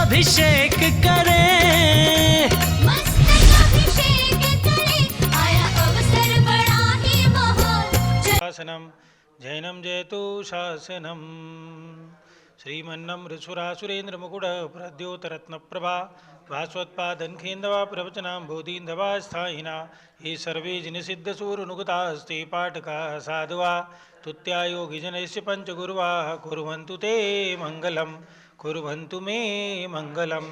अभिषेक करें, मस्तक अभिषेक करें, आया अवसर बड़ा ही महान। शासनम जैनम जयतु शासनम। श्रीमन्नम ऋषुरासुरेन्द्र मुकुट प्रद्योतरत्न प्रभा भास्वत्पादनखेन्दवा प्रवचनां बोधीन्धवा स्थायिना ये सर्वे जिनसिद्धसूरनुगतास्ते पाठका साधुवा तुत्यायोगिजनस्य पंचगुरुवाः कुर्वन्तु ते मङ्गलं कुर्वन्तु मे मङ्गलम्।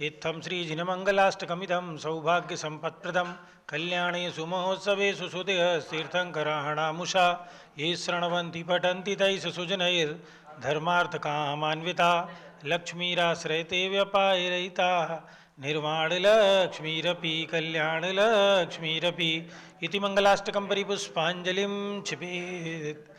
इत्थं श्रीजिनमङ्गलाष्टकमिदं सौभाग्यसम्पत्प्रदं कल्याणे सुमहोत्सवेषु सुदयस्तीर्थङ्कराणामुषा ये शृण्वन्ति पठन्ति तैः सुजनैर्धर्मार्थकामान्विता लक्ष्मीराश्रयते व्यपायरहिताः निर्वाणलक्ष्मीरपि कल्याणलक्ष्मीरपि इति मंगलाष्टकं परिपुष्पांजलिं क्षिपेत्।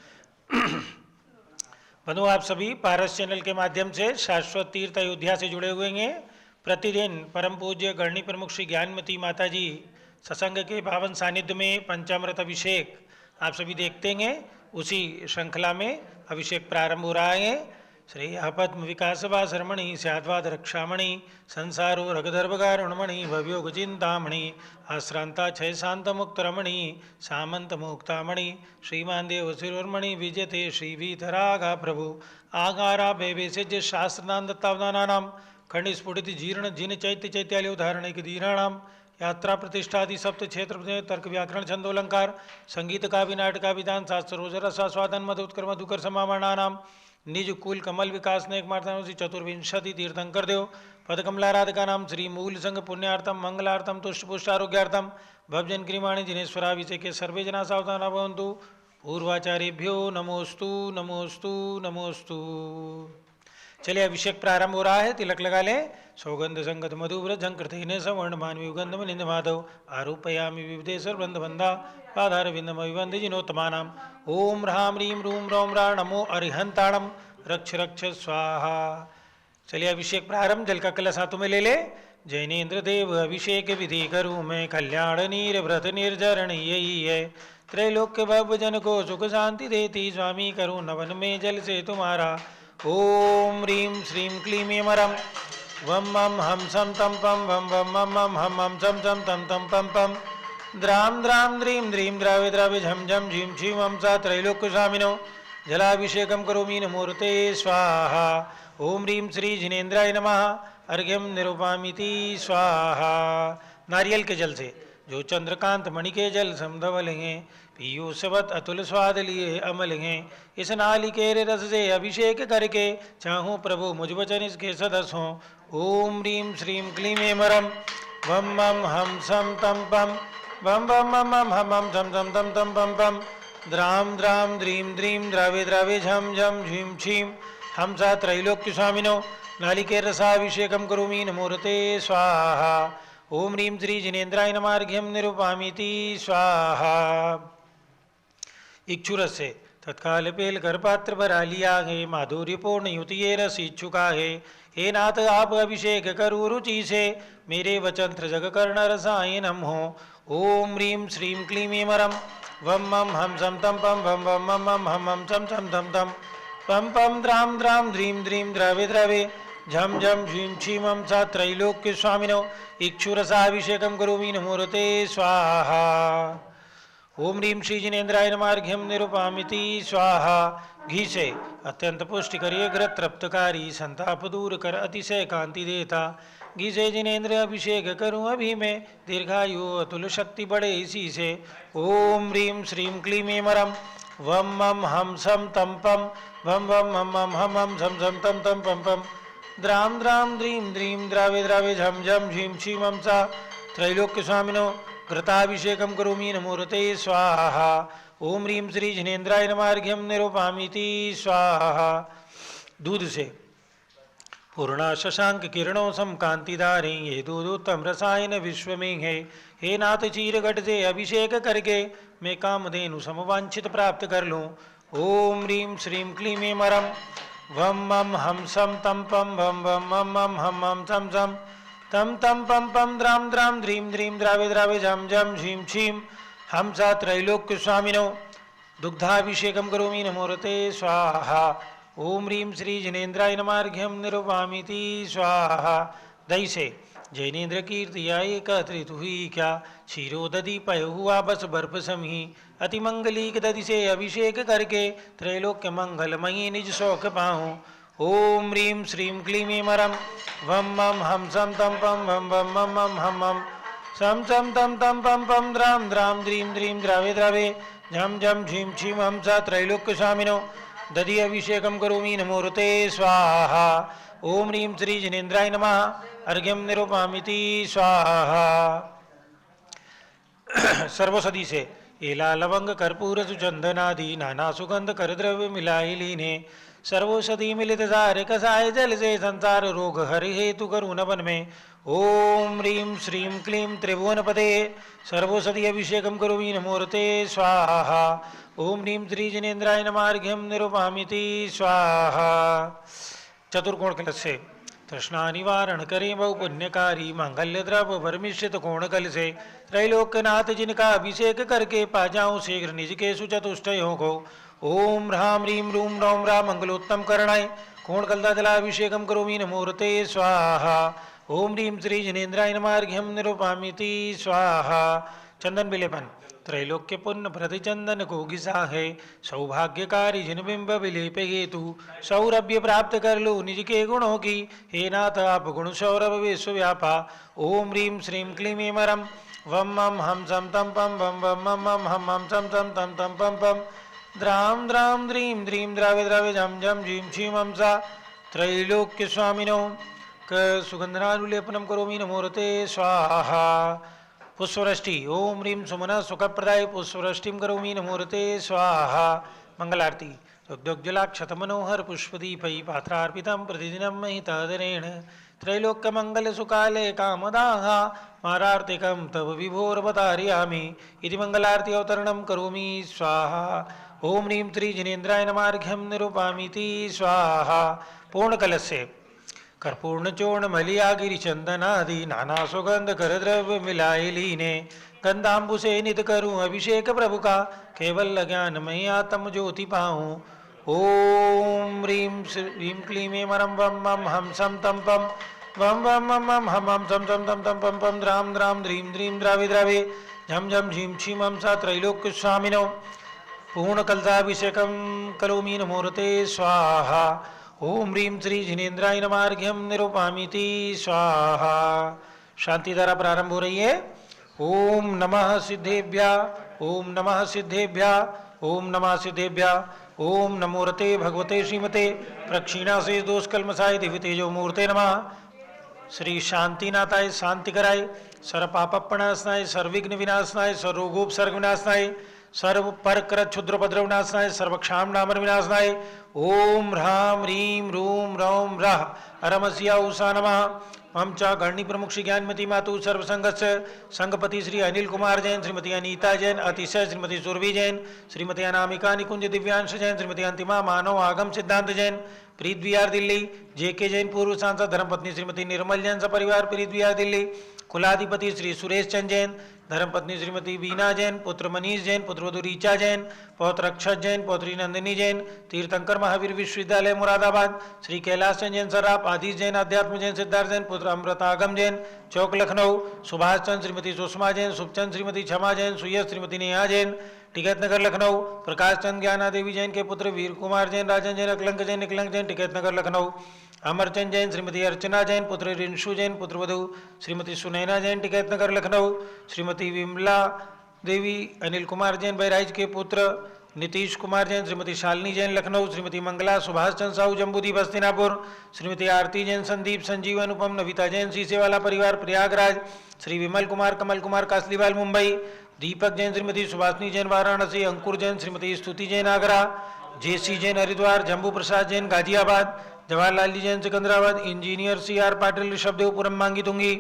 बंधु, आप सभी पारस चैनल के माध्यम से शाश्वत तीर्थ अयोध्या से जुड़े हुए हैं। प्रतिदिन परम पूज्य गणनी प्रमुख श्री ज्ञानमती माता जी सत्संग के पावन सानिध्य में पंचामृत अभिषेक आप सभी देखते हैं। उसी श्रृंखला में अभिषेक प्रारंभ हो रहा है। श्री पद्म विकासवा शर्मणि स्याद्वाद रक्षामणि संसारो रगदर्भगारुणमणि भव्योग चिंतामणि आश्रांता क्षय शांत मुक्त रमणि सामंत मुक्तामणि श्रीमान देव शिरोर्मणि विजयते श्री वीतरागा प्रभु आगारा बेबेसेज शास्त्रनाम दत्तावदानानाम खंड स्फुटित जीर्ण जिन चैत्य चैत्यालय उदाहरण दीराणाम यात्रा प्रतिष्ठादि सप्त क्षेत्र तर्क व्याकरण छंदोलंकार संगीत काव्य नाटका विधान शास्त्र रोजर रसास्वादन मधुत्कर मधुकर समावरणानाम निज कुल कमल विकास ने एक मार्तानुषि चतुर्विंशति तीर्थंकर देव पदकमला राधिका नाम श्री मूल संघ पुण्यार्थम मंगलार्थम तुष्ट पुष्ट आरोग्यार्थम भवजन क्रीमाणि जिनेश्वराभिषेक के सर्वे जना सावधाना भवन्तु। पूर्वाचार्यभ्यो नमोस्तु नमोस्तु नमोस्तु। चलिए, अभिषेक प्रारंभ हो रहा है। तिलक लगा लें। सौगंध संगत मधुव्रत झंकृतेन सवर्ण मानवी गंध निंद माधव आरोपयामि विविधेश्वर बंध बंधा पाधार विंदम विबंध जिनोत्तमानाम ओम ह्राम ह्रीम रूम रौम रा नमो अरिहंताणम रक्ष रक्ष स्वाहा। चलिए, अभिषेक प्रारंभ। जल का कलश हाथों में ले ले। जैनेन्द्र देव अभिषेक विधि करूँ मैं कल्याण नीर व्रत निर्जरण यही है त्रैलोक्य भव जन को सुख शांति देती स्वामी करूँ नवन में जल से तुम्हारा ओम ह्रीं श्रीं क्लीं मरम वम मम हम सम तम पम वम वम मम मम हम हम सम सम तम तम पम पम द्राम द्राम द्रीं द्रीं द्रावे द्रावे झम झम झीं झीं हम सा त्रैलोक्य स्वामिनो जलाभिषेकम करोमि नमूर्ते स्वाहा। ओम ह्रीं श्री जिनेन्द्राय नमः अर्घ्यम निरूपामिति स्वाहा। नारियल के जल से जो चंद्रकांत मणि के जल समधवल हैं पीयूषवत अतुल स्वाद लिए अमल हैं इस नालिकेर रस से अभिषेक करके चाहूँ प्रभु मुझ वचन इसके सदस्य हों। ओम ह्रीं श्रीं क्लीं मरम वम मम हम सम तम पम वम वम मम मम हम हम सम सम तम तम पम पम द्राम द्राम द्रीं द्रीं द्रावे द्रावे झम झम झीं झीं हम सा त्रैलोक्य स्वामिनो नालिकेर रसाभिषेकम करोमि नमूर्ते स्वाहा। ओम ह्रीं श्री जिनेन्द्राय नमः अर्घ्यम निरूपामिति स्वाहा। इक्षुरस से तत्काल पेल कर पात्र भरा लिया है माधुर्य पूर्ण युति ये रस इच्छुका है हे नाथ आप अभिषेक करो रुचि से मेरे वचन जग कर्ण रसायनम हो। ओम ह्रीं श्रीं क्लीं मरम वम मम हम सम तम पम वम वम मम मम हम हम सम सम तम तम पम पम द्राम द्राम ध्रीं द्रीं द्रावे द्रावे झम झम झीं झीं हम सा त्रैलोक्य स्वामिनो इक्षुरसाभिषेकम करोमि नमूर्ते स्वाहा। ओम ह्रीं श्री जिनेन्द्राय नमः अर्घ्यम निरूपामिति स्वाहा। घी से अत्यंत पुष्टिकर ये घृत तृप्तकारी संताप दूर कर अतिशय कांति देता घी से जिनेन्द्र अभिषेक करूँ अभी मैं दीर्घायु अतुल शक्ति बढ़े इसी से। ओम ह्रीं श्रीं क्लीं मरम वम मम हम सम तम पम वम वम हम हम हम सम सम तम तम पम पम द्राम द्राम द्रीं द्रीं द्रावे द्रावे झम झम झीं झीं हम सा त्रैलोक्य स्वामिनो घृताभिषेकम करोमि नमूर्ते स्वाहा। ओम ह्रीं श्री जिनेन्द्राय नमः अर्घ्यम निरूपामिति स्वाहा। दूध से पूर्णा शशांक किरणों सम कांतिदारे ये दूधोत्तम रसायन विश्व में है हे नाथ चीर घट से अभिषेक करके मैं कामधेनु समवांछित प्राप्त कर लूँ। ओम ह्रीं श्रीं क्लीं मरम वम मम हम सम तम पम वम वम मम मम हम हम सम सम तम तम पम पम द्राम द्राम ध्रीं द्रीं द्रावे द्रावे झम झम झीं झीं हम सा त्रैलोक्य स्वामिनो दुग्धाभिषेकम करोमि नमूर्ते स्वाहा। ओम ह्रीं श्री जिनेन्द्राय नमार्घ्यम निरूपामिति स्वाहा। दही से जैनेन्द्र कीर्तिया एक त्रितु ही क्या क्षीरो दधि पय हुआ बस बर्फ समही। अति मंगलीक दधि से अभिषेक करके त्रैलोक्य मंगलमयी निज शौक पाहूँ। ओम ह्रीं श्रीं क्लीं मरम वम मम हम सम तम पम वम वम मम मम हम मम सम सम तम तम पम पम द्राम द्राम द्रीं द्रीं द्रावे द्रावे झम झम झीं छीं हम स त्रैलोक्य स्वामिनो दधि अभिषेकम करोमि नमोरुते स्वाहा। ओम ह्रीं श्री जिनेन्द्राय नमः अर्घ्यम निरूपामिति स्वाहा। सर्वसदी से एला लवंग कर्पूर सुचंदनादि नाना सुगंध कर द्रव्य मिलाई लीने। सर्वौषधि मिलित सार कसाय जल से संसार रोग हरि हेतु करुण वन में। ओम ह्रीं श्रीं क्लीं त्रिभुवनपते सर्वौषधि अभिषेकम करोमि नमोरुते स्वाहा। ओम ह्रीं श्री जिनेन्द्राय नमार्घ्यम निरूपामिति स्वाहा। चतुर्कोण कलश से तृष्णा निवारण करें बहु पुण्यकारी मांगल्य द्रव परमिश्रित कोण कल से त्रैलोक्यनाथ जिनका अभिषेक करके पा जाऊं शीघ्र निज के सुचतुष्टयों को। ओम ह्रां ह्रीं रूं रौं रा मंगलोत्तम करणाय कोण कलदा जलाभिषेकम करोमि नमोरुते स्वाहा। ओम ह्रीं श्री जिनेन्द्राय नमार्घ्यम निरूपामिति स्वाहा। चंदन विलेपन त्रैलोक्य पुण्य प्रति चंदन को घिसा है सौभाग्यकारी जिन बिंब विलेप हेतु सौरभ्य प्राप्त कर लो निज के गुणों की। हे नाथ आप गुण सौरभ विश्वव्यापा। ओम ह्रीं श्रीं क्लीं मरम वम मम हम सम तम पम वम वम मम मम हम हम सम तम तम तम पम पम द्राम द्राम द्रीं द्रीं द्रावे द्रावे झम झम झीं छीं हम सा त्रैलोक्य स्वामिनो सुगंधनानुलेपनम करोमि नमोरुते स्वाहा। पुष्पवृष्टि ओम ह्रीं सुमना सुखप्रदाय पुष्पवृष्टिम करोमि नमोरुते स्वाहा। मंगलारती दुग्धोज्ज्वलाक्षत मनोहर पुष्पदीपै पात्रार्पितं प्रतिदिनं महितादरेण त्रैलोक्य मंगल सुकाले कामदाः मारार्तिकं तव विभोरवतारयामि इति मंगलारती अवतरणं करोमि स्वाहा। ओम ह्रीं श्री जिनेन्द्राय नमार्घ्यम निरूपामिति स्वाहा। पूर्ण कलश से कर्पूर्ण चूर्ण मलिया गिरि चंदनादि नाना सुगंध कर द्रव्य मिलाए लीने। गंधाम्बु से नित करूं अभिषेक प्रभु का केवल ज्ञान में आत्म ज्योति पाऊं। ओम ह्रीं श्रीं क्लीं मरम वम मम हम सम तम पम वम वम मम मम हम हम सम सम तम तम पम पम द्राम द्राम द्रीं द्रीं द्रावे द्रावे झम झम झीं छीं हम सा त्रैलोक्य स्वामिनो पूर्ण कलशाभिषेकम करोमि नमोरुते स्वाहा। ओम ह्रीं श्री जिनेन्द्राय नमार्घ्यम निरूपामिति स्वाहा। शांति धारा प्रारंभ हो रही है। ओम नमः सिद्धेभ्या ओम नमः सिद्धेभ्या ओम नमः सिद्धेभ्या ओम नमोरते भगवते श्रीमते प्रक्षीणा से दोष कलमसाय दिव्य तेजो मूर्ते नमः। श्री शांतिनाथाय शांति कराय सर्व पापप्रणाशनाय सर्वविघ्न विनाशनाय सर्वरोगोपसर्ग विनाशनाय सर्व परकर क्षुद्रपद्र विनाशनाय सर्वक्षाम नामर विनाशनाय। ओम ह्रां ह्रीं रूं रौं रः अरमस्या उषा नमः। मम च गणनी प्रमुख श्री ज्ञानमती मातु सर्वसंगस्य संघपति श्री अनिल कुमार जैन श्रीमती अनीता जैन अतिशय श्रीमती सुरभि जैन श्रीमती अनामिका निकुंज दिव्यांश जैन श्रीमती अंतिमा मानव आगम सिद्धांत जैन प्रीत विहार दिल्ली। जेके जैन पूर्व सांसद धर्मपत्नी श्रीमती निर्मल जैन सपरिवार प्रीत विहार दिल्ली। कुलाधिपति श्री सुरेश चंद जैन धर्मपत्नी श्रीमती बीना जैन पुत्र मनीष जैन पुत्रवधु रीचा जैन पौत्र अक्षत जैन पौत्री नंदिनी जैन तीर्थंकर महावीर विश्वविद्यालय मुरादाबाद। श्री कैलाश चंद जैन सराफ आदिश जैन अध्यात्म जैन सिद्धार्थ जैन पुत्र अमृतागम जैन चौक लखनऊ। सुभाष चंद श्रीमती सुषमा जैन शुभचंद श्रीमती क्षमा जैन सुयश श्रीमती नेहा जैन टिकैत नगर लखनऊ। प्रकाश चंद ज्ञाना देवी जैन के पुत्र वीर कुमार जैन राजन जैन अकलंक जैन निकलंक जैन टिकैत नगर लखनऊ। अमरचंद जैन श्रीमती अर्चना जैन पुत्र रिंशु जैन पुत्रवधु श्रीमती सुनैना जैन टिकैत नगर लखनऊ। श्रीमती विमला देवी अनिल कुमार जैन बहराइच के पुत्र नीतीश कुमार जैन श्रीमती शालिनी जैन लखनऊ। श्रीमती मंगला सुभाष चंद साहू जम्बूदीप हस्तिनापुर। श्रीमती आरती जैन संदीप संजीव अनुपम नविता जैन सीसेवाला परिवार प्रयागराज। श्री विमल कुमार कमल कुमार कासलीवाल मुंबई। दीपक जैन श्रीमती सुभाषनी जैन वाराणसी। अंकुर जैन श्रीमती स्तुति जैन आगरा। जेसी जैन हरिद्वार। जम्बू प्रसाद जैन गाजियाबाद। जवाहरलाल जी जैन सिकंदराबाद। इंजीनियर सीआर पाटिल ऋषभदेवपुरम मांगी तुंगी।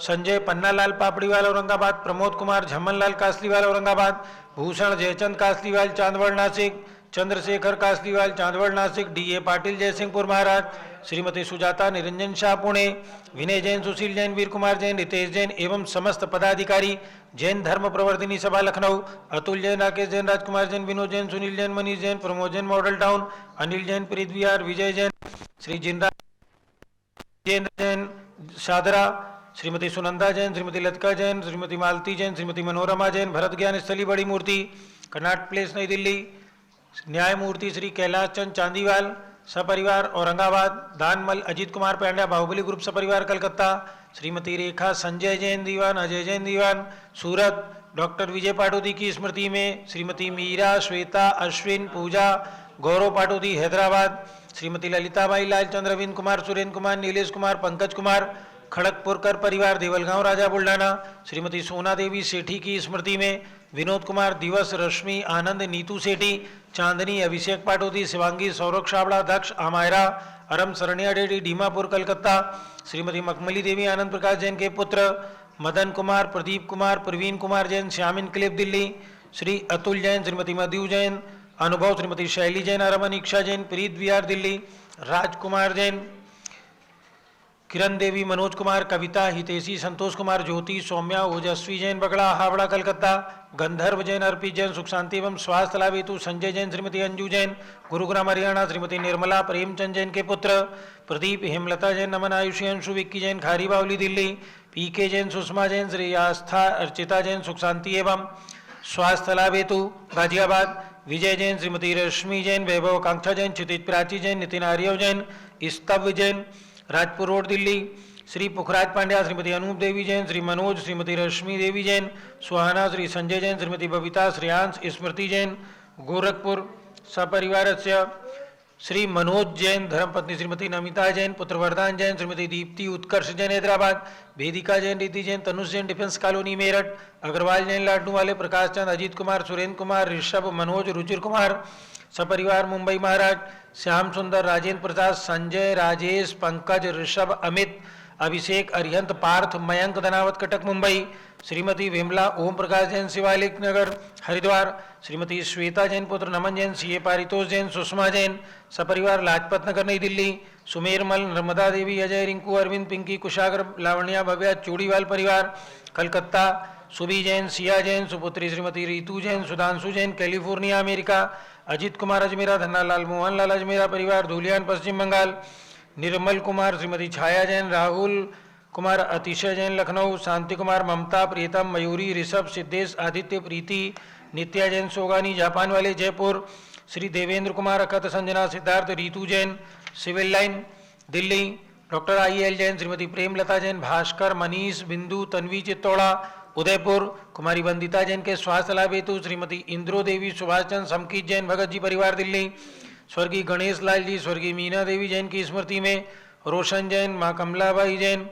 संजय पन्नालाल पापड़ीवाल औरंगाबाद। प्रमोद कुमार झम्मनलाल कासलीवाल औरंगाबाद। भूषण जयचंद कासलीवाल चांदवड़ नासिक। चंद्रशेखर कासलीवाल चांदवड़ नासिक। डीए पाटिल जयसिंहपुर महाराज। श्रीमती सुजाता निरंजन शाह पुणे, विनय जैन, सुशील जैन, वीर कुमार जैन, रितेश जैन एवं समस्त पदाधिकारी, जैन धर्म प्रवर्तिनी सभा लखनऊ, अतुल जैन, राकेश जैन, राजकुमार जैन, विनोद जैन, सुनील जैन, मनीष जैन, प्रमोद जैन, मॉडल टाउन, अनिल जैन, प्रीत विहार, विजय जैन, श्री जितेंद्र जैन शादरा, श्रीमती सुनंदा जैन, श्रीमती लतिका जैन, श्रीमती मालती जैन, श्रीमती मनोरमा जैन, भरत ज्ञान स्थली बड़ी मूर्ति, कर्नाट प्लेस नई दिल्ली, न्यायमूर्ति श्री कैलाश चंद चांदीवाल सपरिवार औरंगाबाद, दानमल अजीत कुमार पांड्या बाहुबली ग्रुप सपरिवार कलकत्ता, श्रीमती रेखा संजय जैन दीवान, अजय जैन दीवान सूरत, डॉक्टर विजय पाटोदी की स्मृति में श्रीमती मीरा, श्वेता, अश्विन, पूजा, गौरव पाटोदी हैदराबाद, श्रीमती ललिताबाई लाल चंद्र, रविंद्र कुमार, सुरेंद्र कुमार, नीलेश कुमार, पंकज कुमार, खड़गपुरकर परिवार देवलगांव राजा बुल्ढाना, श्रीमती सोना देवी सेठी की स्मृति में विनोद कुमार, दिवस, रश्मि, आनंद, नीतू सेठी, चांदनी, अभिषेक पाटोदी, शिवांगी, सौरभ छाबड़ा, दक्ष, आमायरा, अरम सरनिया डेडी डीमापुर कलकत्ता, श्रीमती मखमली देवी, आनंद प्रकाश जैन के पुत्र, मदन कुमार, प्रदीप कुमार, प्रवीण कुमार जैन, श्याम इनक्लेव दिल्ली, श्री अतुल जैन, श्रीमती मधु जैन, अनुभव, श्रीमती शैली जैन, अरमन इक्षा जैन, प्रीत विहार दिल्ली, राजकुमार जैन, किरण देवी, मनोज कुमार, कविता, हितेशी, संतोष कुमार, ज्योति, सौम्या, ओजस्वी जैन बगड़ा हावड़ा कलकत्ता, गंधर्व जैन, अर्पित जैन, सुख शांति एवं स्वास्थ्य लाभ हेतु संजय जैन, श्रीमती अंजू जैन, गुरुग्राम हरियाणा, श्रीमती निर्मला प्रेमचंद जैन के पुत्र, प्रदीप, हेमलता जैन, नमन, आयुषी, अंशु, विक्की जैन, खारी बावली दिल्ली, पीके जैन, सुषमा जैन, श्री आस्था, अर्चिता जैन, सुख शांति एवं स्वास्थ्य लाभ हेतु गाजियाबाद, विजय जैन, श्रीमती रश्मि जैन, वैभव कांक्षा जैन, क्षितिज प्राची जैन, नितिन आर्यव जैन, स्तव्य जैन, राजपुर रोड दिल्ली, श्री पुखराज पांड्या, श्रीमती अनूप देवी जैन, श्री मनोज, श्रीमती रश्मि देवी जैन, सुहाना, श्री संजय जैन, श्रीमती बबीता, श्रेयांश, स्मृति जैन, गोरखपुर सपरिवार, श्री मनोज जैन, धर्मपत्नी श्रीमती नमिता जैन, पुत्र वरदान जैन, श्रीमती दीप्ति उत्कर्ष जैन हैदराबाद, वेदिका जैन, रीति जैन, तनुष जैन, डिफेंस कॉलोनी मेरठ, अग्रवाल जैन, लाडनू वाले, प्रकाश चंद, अजीत कुमार, सुरेंद्र कुमार, ऋषभ, मनोज, रुचिर कुमार सपरिवार मुंबई महाराज, श्याम सुंदर, राजेंद्र प्रसाद, संजय, राजेश, पंकज, ऋषभ, अमित, अभिषेक, अरिहंत, पार्थ, मयंक, धनावत कटक मुंबई, श्रीमती विमला, ओम प्रकाश जैन, शिवालिक नगर हरिद्वार, श्रीमती श्वेता जैन, पुत्र नमन जैन, सीए पारितोष जैन, सुषमा जैन सपरिवार लाजपत नगर नई दिल्ली, सुमेरमल, नर्मदा देवी, अजय, रिंकू, अरविंद, पिंकी, कुशागर, लावण्या, भव्या, चूड़ीवाल परिवार कलकत्ता, सुबी जैन, सिया जैन, सुपुत्री श्रीमती रीतू जैन, सुधांशु जैन, कैलिफोर्निया अमेरिका, अजीत कुमार अजमेरा, धन्नालाल मोहन लाल अजमेरा परिवार धूलियान पश्चिम बंगाल, निर्मल कुमार, श्रीमती छाया जैन, राहुल कुमार, अतिशय जैन लखनऊ, शांति कुमार, ममता, प्रीतम, मयूरी, ऋषभ, सिद्धेश, आदित्य, प्रीति, नित्या जैन सोगानी, जापान वाले Jaipur, Shri Devendra Kumar, Akhat, Sanjana, Siddharth, Ritu Jain, civil line Delhi, doctor IL Jain, Shrimati Premlata Jain, Bhaskar, Manish, Bindu, Tanvi Chittaura Udaipur, कुमारी वंदिता जैन के स्वास्थ्य लाभ हेतु श्रीमती इंद्रो देवी, सुभाष चंद, समकीत जैन, भगत जी परिवार दिल्ली, स्वर्गीय गणेश लाल जी, स्वर्गीय मीना देवी जैन की स्मृति में रोशन जैन, माँ कमलाबाई जैन,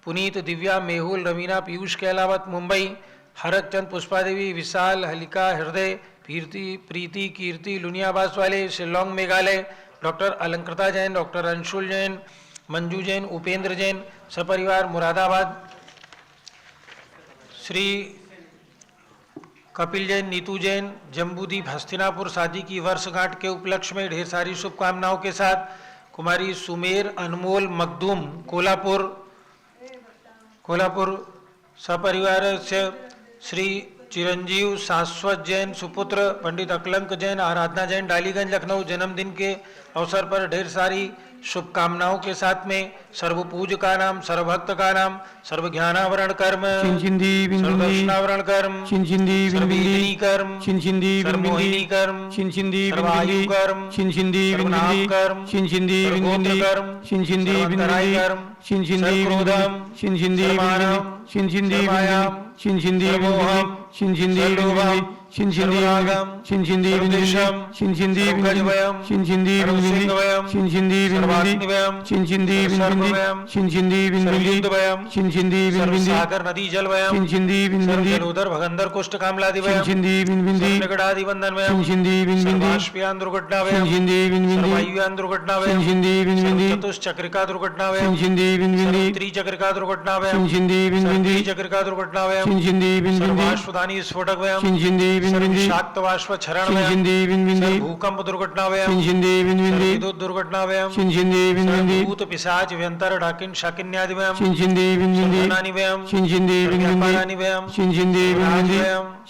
पुनीत, दिव्या, मेहुल, रवीना, पीयूष कैलावत मुंबई, हरक चंद, पुष्पा देवी, विशाल, हलिका, हृदय, प्रीति, कीर्ति, लुनियाबास वाले शिलोंग मेघालय, डॉक्टर अलंकृता जैन, डॉक्टर अंशुल जैन, मंजू जैन, उपेंद्र जैन सपरिवार मुरादाबाद, श्री कपिल जैन, नीतू जैन, जम्बूदीप हस्तिनापुर शादी की वर्षगांठ के उपलक्ष्य में ढेर सारी शुभकामनाओं के साथ, कुमारी सुमेर, अनमोल, मखदूम, कोल्हापुर सपरिवार से श्री चिरंजीव, शाश्वत जैन, सुपुत्र पंडित अकलंक जैन, आराधना जैन, डालीगंज लखनऊ, जन्मदिन के अवसर पर ढेर सारी शुभकामनाओं के साथ में सर्वपूज का नाम, सर्वभक्त का नाम, सर्वज्ञानावरण कर्म, सर्वदर्शनावरण कर्म, सर्वेदिनी कर्म, सर्वमोहिनी कर्म, सर्वायु कर्म, सर्वनाम कर्म, सर्वगोत्र कर्म, सर्वांतराय कर्म, सर्वक्रोधम, सर्वमानम, सर्वमायाम, सर्वमोहम, सर्वलोभम, सर्वरागम, सर्वद्वेषम, सर्वगजवयम, सर्वसिंहवयम, सर्वाग्निवयम, सर्वसर्ववयम, सर्वयुद्धवयम, सर्वसागर नदी जलवयम, सर्वजलोदर भगंदर कुष्ठ कामलादिवयम, सर्वनिकटादिबंधनवयम, सर्वाश्वयान दुर्घटनावयम, सर्वायुयान दुर्घटनावयम, सर्वचतुश्चक्रिका दुर्घटनावयम, सर्वत्रिचक्रिका दुर्घटनावयम, सर्वत्रिचक्रिका दुर्घटनावयम, सर्वाश्वधानी स्फोटकवयम, विन्विन्धि शाक्तवाश्व क्षरण छिंछिंदी विन्विन्धि भूकंप दुर्घटना व्यम छिंछिंदी विन्विन्धि विद्युत दुर्घटना व्यम छिंछिंदी विन्विन्धि भूत पिशाच व्यंतर डाकिन शाकिन्यादि व्यम छिंछिंदी विन्विन्धि धनानि व्यम छिंछिंदी विन्विन्धि व्यापारानि व्यम छिंछिंदी विन्विन्धि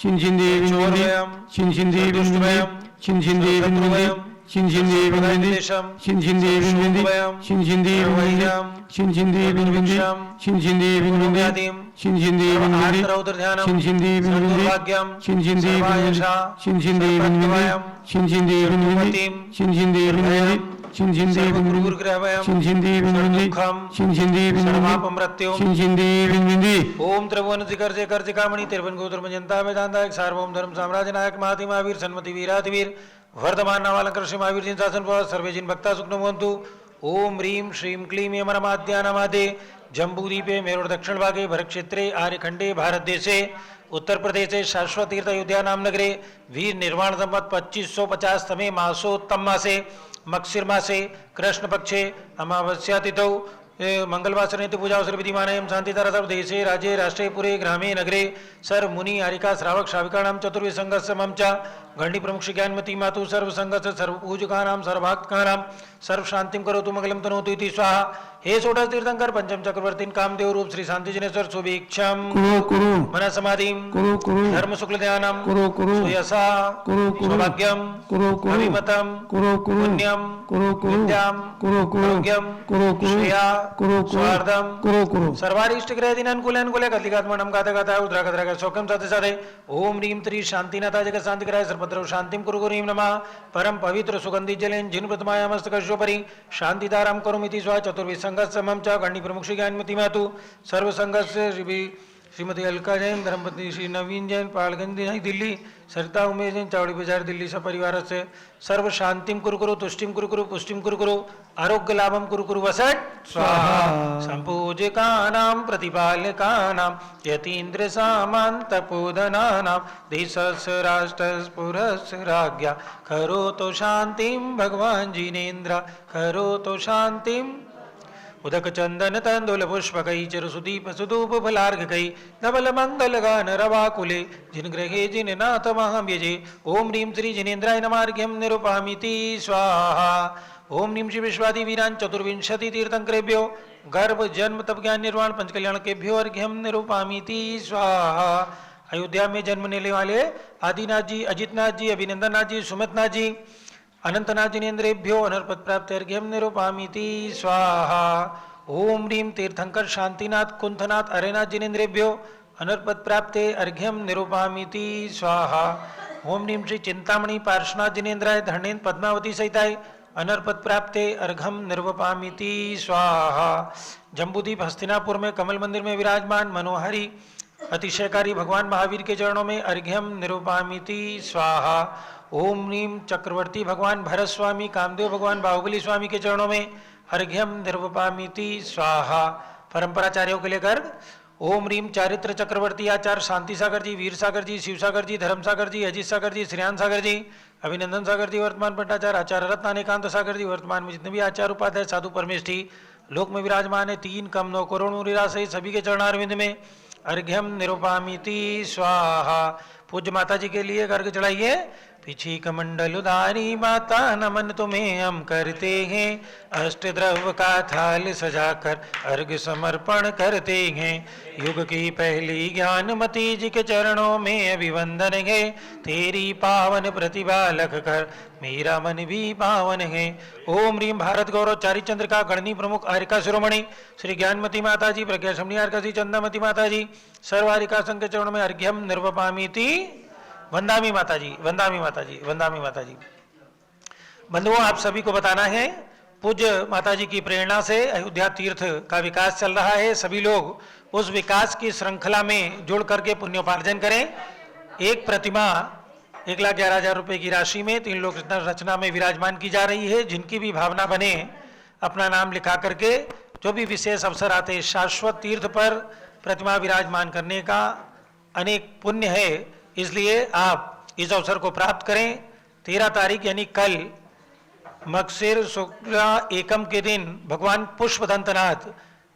छिंछिंदी विन्विन्धि छिंछिंदी विन्विन्धि छिंछिंदी विन्विन्धि छिंछिंदी विन्विन्धि छिंछिंदी विन्विन्धि छिंछिंदी विन्विन्धि छिंछिंदी विन्विन्धि छिंछिंदी विन्विन्धि छिंछिंदी विन्विन्धि रौद्र ध्यानम छिंछिंदी विन्विन्धि भाग्यम छिंछिंदी विन्विन्धि छिंछिंदी विन्विन्धि छिंछिंदी विन्विन्धि छिंछिंदी विन्विन्धि छिंछिंदी विन्विन्धि ग्रहवयम छिंछिंदी विन्विन्धि छिंछिंदी विन्विन्धि मृत्यु छिंछिंदी विन्विन्धि ओम त्रिभुवन शिखर से कर कामणि तिरवन गोत्र जनता वेदांता एक सार्वभौम धर्म साम्राज्य नायक महाति महावीर सन्मति वीराधिवीर वर्धमान नावालंकर श्री महावीर जिन शासन पर सर्वे जिन भक्ता सुख नमवन्तु ओम ह्रीं श्रीं क्लीं यमरमाद्यानामादे जम्बूद्वीपे मेरुर दक्षिण भागे भरत क्षेत्रे आर्यखंडे भारत देशे उत्तर प्रदेशे शाश्वत तीर्थ अयोध्या नाम नगरे वीर निर्वाण संवत 2550 तमे मासोत्तम मासे मक्षिर मासे कृष्ण पक्षे अमावस्या तिथौ मंगलवासरे पूजा अवसर विधिमानयं शांतिधारा सर्वदेशे राज्ये राष्ट्रे पुरे ग्रामे नगरे सर्व मुनि आरिका श्रावक श्राविकाणां चतुर्विसंगस्य मम च गण्डी प्रमुख श्री ज्ञानमती मातु सर्व संगस्य सर्व पूजकानां सर्वभक्तकानां सर्व शांतिं करोतु मंगलम तनोतु इति स्वाहा। हे षोडश तीर्थंकर पंचम चक्रवर्तीन कामदेव रूप श्री शांति जिनेश्वर सुभिक्षम कुरु कुरु मन समाधिं कुरु कुरु धर्म शुक्ल ध्यानम कुरु कुरु सुयसा कुरु कुरु सौभाग्यम कुरु कुरु अभिमतम कुरु कुरु पुण्यम कुरु कुरु विद्याम कुरु कुरु आरोग्यम कुरु कुरु श्रेया कुरु कुरु स्वार्धम कुरु कुरु सर्वारिष्ट ग्रह दिन अनुकूल अनुकूल कलिकात्मनम गाता उद्रागद्राग सौख्यम साथे साथे ओम ह्रीं त्री शांतिनाथा जगत शांति कराय सर्वत्र शांतिं कुरु गुरीं नमः परम पवित्र सुगंधि जलेन जिन प्रतमाया मस्तकशोपरि शांतिदाराम करोमीति स्वा चतुर्विसंगस्य मम च गण्डी प्रमुख श्री ज्ञानमती मातु सर्व संगस्य श्रीमती अलका जैन धर्मपत्नी श्री नवीन जैन पालगंज नई दिल्ली सरिता उमेश जैन चावड़ी बाजार दिल्ली सपरिवार से सर्व शांतिम कुरु कुरु तुष्टिम कुरु कुरु पुष्टिम कुरु कुरु आरोग्य लाभम कुरु कुरु वसट स्वाहा संपूजकानां प्रतिपालकानां यतीन्द्र सामंत पूदनानां देशस्य राष्ट्रस्य पुरस्य राज्ञा करोतु शांतिं भगवान जिनेन्द्र करोतु शांतिं उदक चंदन तंदुल पुष्पकई चिरसुदीप सुधूप फलार्घकई धवल मंगल गान रवाकुले जिन ग्रहे जिन नाथ महाव्यजे ओम ह्रीं श्री जिनेन्द्राय नमार्घ्यम निरूपामिति स्वाहा। ओम ह्रीं श्री विश्वादि वीरान चतुर्विंशति तीर्थंकरेभ्यो गर्भ जन्म तप ज्ञान निर्वाण पंचकल्याण केभ्यो अर्घ्यम निरूपामिति स्वाहा। अयोध्या में जन्म लेने वाले आदिनाथ जी, अजितनाथ जी, अभिनंदननाथ जी, सुमितनाथ जी, अनंतनाथ जिनेन्द्रेभ्यो अनर्पत प्राप्त अर्घ्यम निरूपामिति स्वाहा। ओम ह्रीं तीर्थंकर शांतिनाथ कुंथनाथ अरेनाथ जिनेन्द्रेभ्यो अनर्पत प्राप्ते अर्घ्यम निरूपामिति स्वाहा। ओम ह्रीं श्री चिंतामणि पार्श्वनाथ जिनेन्द्राय धरणेन्द्र पद्मावती सहिताय अनर्पत प्राप्ते अर्घम निरूपामिति स्वाहा। जम्बूद्वीप हस्तिनापुर में कमल मंदिर में विराजमान मनोहरी अतिशयकारी भगवान महावीर के चरणों में अर्घ्यम निरूपामिति स्वाहा। ओम ह्रीं चक्रवर्ती भगवान भरत स्वामी कामदेव भगवान बाहुबली स्वामी के चरणों में अर्घ्यम निरूपामिति स्वाहा। परंपराचार्यों के लिए गर्ग ओम ह्रीं चारित्र चक्रवर्ती आचार्य शांति सागर जी, वीर सागर जी, शिव सागर जी, धर्म सागर जी, अजीत सागर जी, श्रेयान सागर जी, अभिनंदन सागर जी, वर्तमान भट्टाचार्य आचार्य रत्न अनेकांत सागर जी, वर्तमान में जितने भी आचार्य उपाध्याय साधु परमेष्ठी लोक में विराजमान है 3 कम 9 करोड़ मुरीरा सहित सभी के चरणारविंद में अर्घ्यम निरूपामिति स्वाहा। पूज्य माता जी के लिए अर्घ्य चढ़ाइए। पीछे कमंडल उदारी माता नमन तुम्हें हम करते हैं, अष्ट द्रव्य का थाल सजाकर अर्घ्य समर्पण करते हैं। युग की पहली ज्ञानमती जी के चरणों में अभिवंदन है, तेरी पावन प्रतिभा लख कर मेरा मन भी पावन है। ओम ह्रीं भारत गौरव चारी चंद्र का गणनी प्रमुख आरिका शिरोमणि श्री ज्ञानमती माता जी, प्रज्ञा शमनी आरिका श्री चंदामती माता जी, सर्व आरिका संघ के चरणों में अर्घ्यम निरूपामिति वंदामी माता जी, वंदामी माता जी, वंदामी माता जी। बंधुओं, आप सभी को बताना है पूज्य माता जी की प्रेरणा से अयोध्या तीर्थ का विकास चल रहा है। सभी लोग उस विकास की श्रृंखला में जुड़ करके पुण्योपार्जन करें। एक प्रतिमा 1,11,000 रुपये की राशि में 3 लोक रचना में विराजमान की जा रही है। जिनकी भी भावना बने अपना नाम लिखा करके जो भी विशेष अवसर आते शाश्वत तीर्थ पर प्रतिमा विराजमान करने का अनेक पुण्य है, इसलिए आप इस अवसर को प्राप्त करें। 13 तारीख यानी कल मक्षिर शुक्ल एकम के दिन भगवान पुष्पदंतनाथ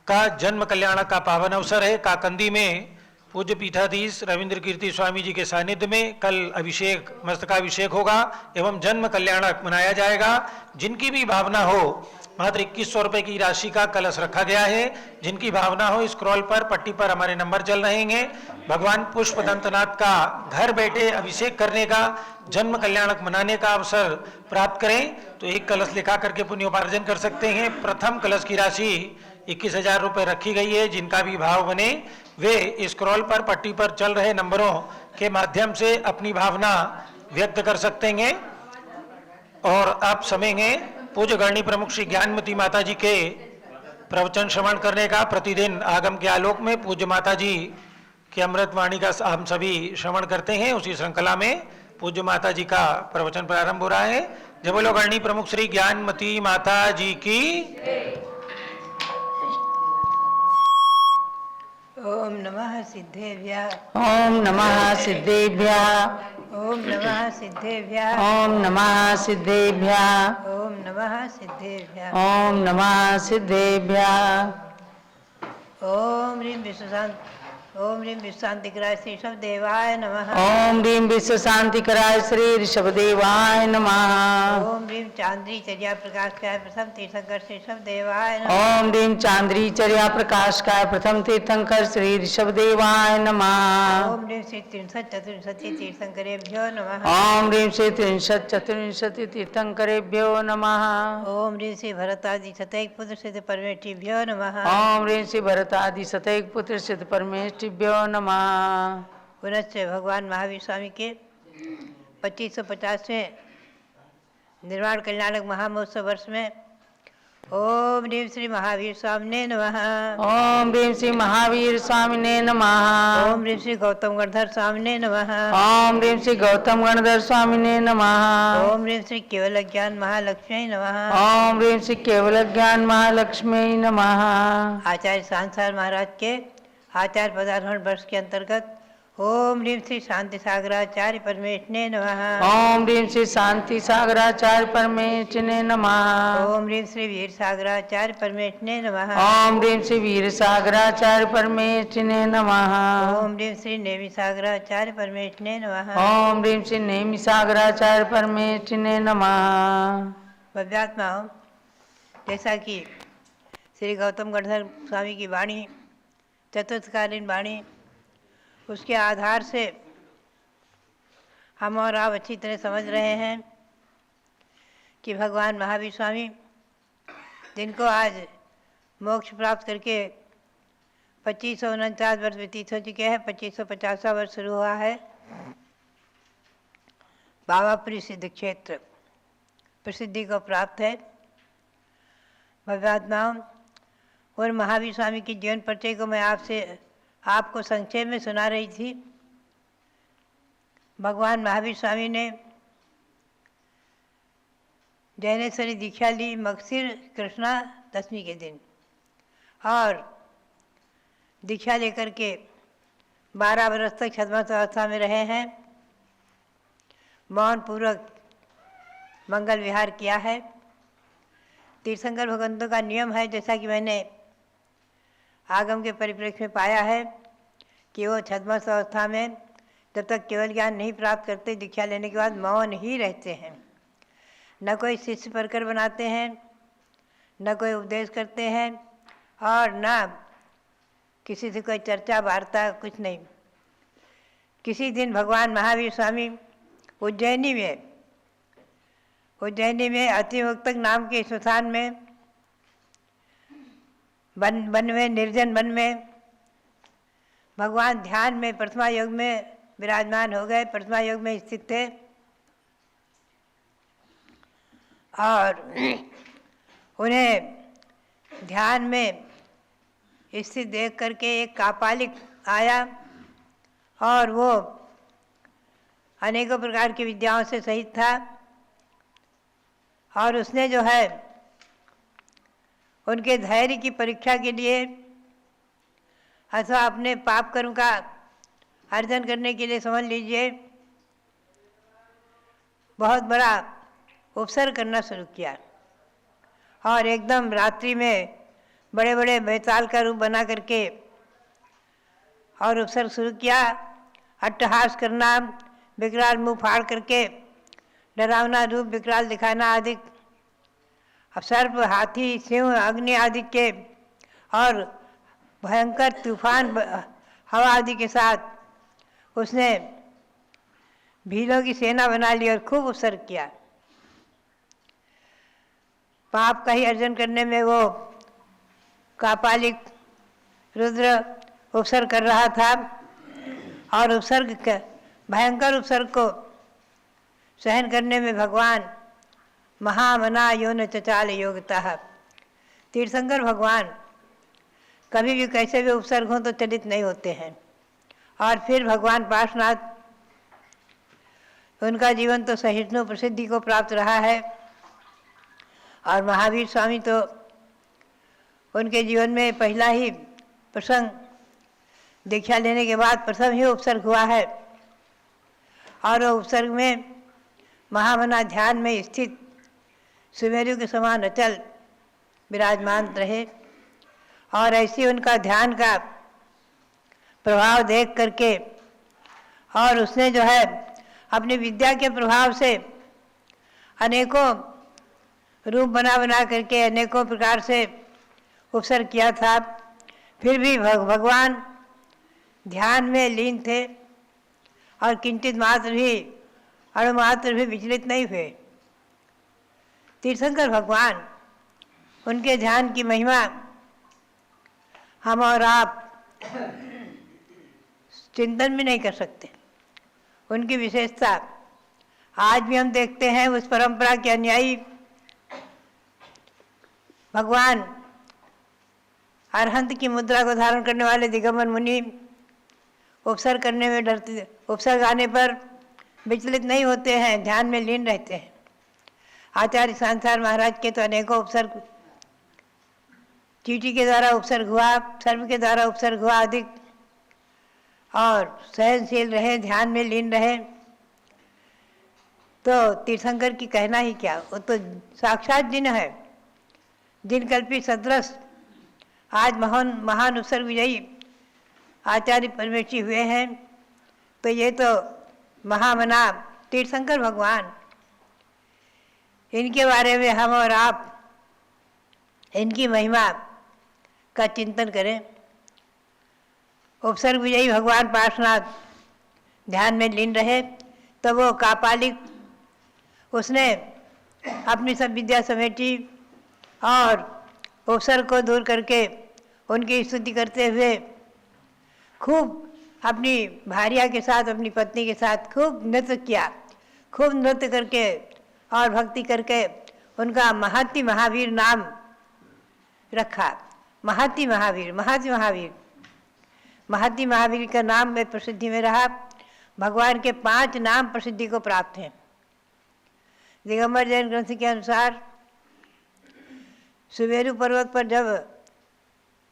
का जन्म कल्याण का पावन अवसर है। काकंदी में पूज्य पीठाधीश रविंद्र कीर्ति स्वामी जी के सानिध्य में कल अभिषेक मस्तकाभिषेक होगा एवं जन्म कल्याणक मनाया जाएगा। जिनकी भी भावना हो, मात्र 2100 रुपये की राशि का कलश रखा गया है। जिनकी भावना हो स्क्रॉल पर पट्टी पर हमारे नंबर चल रहेंगे। भगवान पुष्पदंतनाथ का घर बैठे अभिषेक करने का, जन्म कल्याणक मनाने का अवसर प्राप्त करें तो एक कलश लिखा करके पुण्योपार्जन कर सकते हैं। प्रथम कलश की राशि 21,000 रुपये रखी गई है। जिनका भी भाव बने वे स्क्रॉल पर पट्टी पर चल रहे नंबरों के माध्यम से अपनी भावना व्यक्त कर सकते हैं। और आप समय हैं पूज्य गणनी प्रमुख श्री ज्ञानमती माता जी के प्रवचन श्रवण करने का। प्रतिदिन आगम के आलोक में पूज्य माता जी के अमृत वाणी का हम सभी श्रवण करते हैं। उसी श्रृंखला में पूज्य माता जी का प्रवचन प्रारंभ हो रहा है। जब बोलो गणनी प्रमुख श्री ज्ञानमती माता जी की। ओम नमः सिद्धेभ्यः। ओम नमः सिद्धेभ्यः। ओम नमः सिद्धेभ्यः। ओम नमः सिद्धेभ्यः। ओम नमः सिद्धेभ्यः। ओम नमः सिद्धेभ्यः। ओम ह्रीं विश्वशांति, ओम ह्रीं विश्वशांतिकराय श्री ऋषभदेवाय नमः। ओम ह्रीं विश्व शांतिकराय श्री ऋषभदेवाय नमः। ओम ह्रीं चांद्री चर्या प्रकाशकाय प्रथम तीर्थंकर श्री ऋषभदेवाय नमः। ओम ह्रीं चांद्री चर्या प्रकाशकाय प्रथम तीर्थंकर श्री ऋषभदेवाय नमः। ओम ह्रीं श्री 334 तीर्थंकरेभ्यो नमः। ओम ह्रीं श्री 334 तीर्थंकरेभ्यो नमः। ओम ह्रीं श्री भरतादि शतैक पुत्र सिद्ध परमेष्ठिभ्यो नमः। ओम ह्रीं श्री भरतादि शतैक पुत्र सिद्ध परमेष्ठिभ्यो नमः। पुनश्च भगवान महावीर स्वामी के 2550वें निर्वाण कल्याणक महामहोत्सव वर्ष में ओम ह्रीं श्री महावीर स्वामिने नमः। ओम ह्रीं श्री महावीर स्वामिने नमः। ओम ह्रीं श्री गौतम गणधर स्वामिने नमः। ओम ह्रीं श्री गौतम गणधर स्वामिने नमः। ओम ह्रीं श्री केवल ज्ञान महालक्ष्मी नमः। ओम ह्रीं श्री केवल ज्ञान महालक्ष्मी नमः। आचार्य सांसार महाराज के आचार्य पदारोहण वर्ष के अंतर्गत ओम ह्रीं श्री शांति सागराचार्य परमेष्ठिने नमः। ओम ह्रीं श्री शांति सागराचार्य परमेष्ठिने नमः। ओम ह्रीं श्री वीर सागराचार्य परमेष्ठिने नमः। ओम ह्रीं श्री वीर सागराचार्य परमेष्ठिने नमः। ओम ह्रीं श्री नेमि सागराचार्य परमेष्ठिने नमः। ओम ह्रीं श्री नेमि सागराचार्य परमेष्ठिने नमः। भव्यात्माओं, जैसा कि श्री गौतम गणधर स्वामी की वाणी, चतुर्थकालीन वाणी, उसके आधार से हम और आप अच्छी तरह समझ रहे हैं कि भगवान महावीर स्वामी, जिनको आज मोक्ष प्राप्त करके 2549 वर्ष व्यतीत हो चुके हैं, 2550वां वर्ष शुरू हुआ है। बाबापुरी सिद्ध क्षेत्र प्रसिद्धि को प्राप्त है। भव्यात्माओं, और महावीर स्वामी की जीवन परिचय को मैं आपको संक्षेप में सुना रही थी। भगवान महावीर स्वामी ने जैनेश्वरी दीक्षा ली मगशिर कृष्णा दशमी के दिन, और दीक्षा लेकर के 12 वर्ष तक छद्मस्त अवस्था में रहे हैं। मौन पूर्वक मंगल विहार किया है। तीर्थंकर भगवंतों का नियम है, जैसा कि मैंने आगम के परिप्रेक्ष्य में पाया है, कि वो छद्मस्त अवस्था में जब तक केवल ज्ञान नहीं प्राप्त करते, दीक्षा लेने के बाद मौन ही रहते हैं। न कोई शिष्य परकर बनाते हैं, न कोई उपदेश करते हैं, और न किसी से कोई चर्चा वार्ता, कुछ नहीं। किसी दिन भगवान महावीर स्वामी उज्जैनी में अतिमुक्तक नाम के स्थान में वन में, निर्जन वन में भगवान ध्यान में प्रथमा योग में विराजमान हो गए, प्रथमा योग में स्थित थे। और उन्हें ध्यान में स्थित देख करके एक कापालिक आया, और वो अनेकों प्रकार की विद्याओं से सहित था। और उसने जो है उनके धैर्य की परीक्षा के लिए अथवा अपने पाप कर्म का अर्जन करने के लिए, समझ लीजिए, बहुत बड़ा उपसर्ग करना शुरू किया। और एकदम रात्रि में बड़े बड़े बेताल का रूप बना करके और उपसर्ग शुरू किया। अट्टहास करना, विकराल मुंह फाड़ करके डरावना रूप विकराल दिखाना आदि, सर्प, हाथी, सिंह, अग्नि आदि के और भयंकर तूफान हवा आदि के साथ उसने भीलों की सेना बना ली और खूब उपसर्ग किया। पाप का ही अर्जन करने में वो कापालिक रुद्र उपसर्ग कर रहा था और उपसर्ग भयंकर उपसर्ग को सहन करने में भगवान महामना योन चचाल योगता। तीर्थंकर भगवान कभी भी कैसे भी उपसर्ग हों तो चलित नहीं होते हैं। और फिर भगवान पार्श्वनाथ, उनका जीवन तो सहिष्णु प्रसिद्धि को प्राप्त रहा है और महावीर स्वामी तो उनके जीवन में पहला ही प्रसंग दीक्षा लेने के बाद प्रथम ही उपसर्ग हुआ है और वो उपसर्ग में महामना ध्यान में स्थित सुमेरु के समान अचल विराजमान रहे और ऐसे उनका ध्यान का प्रभाव देख करके और उसने जो है अपनी विद्या के प्रभाव से अनेकों रूप बना बना करके अनेकों प्रकार से उपसर्ग किया था। फिर भी भगवान ध्यान में लीन थे और किंचित मात्र भी अणुमात्र भी विचलित नहीं हुए। तीर्थंकर भगवान, उनके ध्यान की महिमा हम और आप चिंतन भी नहीं कर सकते। उनकी विशेषता आज भी हम देखते हैं। उस परंपरा के अनुयायी भगवान अरहंत की मुद्रा को धारण करने वाले दिगंबर मुनि उपसर्ग करने में डरते, उपसर्ग आने पर विचलित नहीं होते हैं, ध्यान में लीन रहते हैं। आचार्य सांसार महाराज के तो अनेकों उपसर्ग, चींटी के द्वारा उपसर्ग हुआ, सर्प के द्वारा उपसर्ग हुआ आदि, और सहनशील रहे, ध्यान में लीन रहे। तो तीर्थंकर की कहना ही क्या, वो तो साक्षात जिन है, जिन कल्पी सदृश आज महान उपसर्ग विजयी आचार्य परमेश्वरी हुए हैं। तो ये तो महामना तीर्थंकर भगवान, इनके बारे में हम और आप इनकी महिमा का चिंतन करें। उपसर्ग विजयी भगवान पार्श्वनाथ ध्यान में लीन रहे तो वो कापालिक, उसने अपनी सब विद्या समेटी और उपसर्ग को दूर करके उनकी स्तुति करते हुए खूब अपनी भार्या के साथ, अपनी पत्नी के साथ खूब नृत्य किया। खूब नृत्य करके और भक्ति करके उनका महति महावीर नाम रखा। महति महावीर, महति महावीर, महति महावीर का नाम में प्रसिद्धि में रहा। भगवान के 5 नाम प्रसिद्धि को प्राप्त हैं। दिगंबर जैन ग्रंथ के अनुसार सुमेरु पर्वत पर जब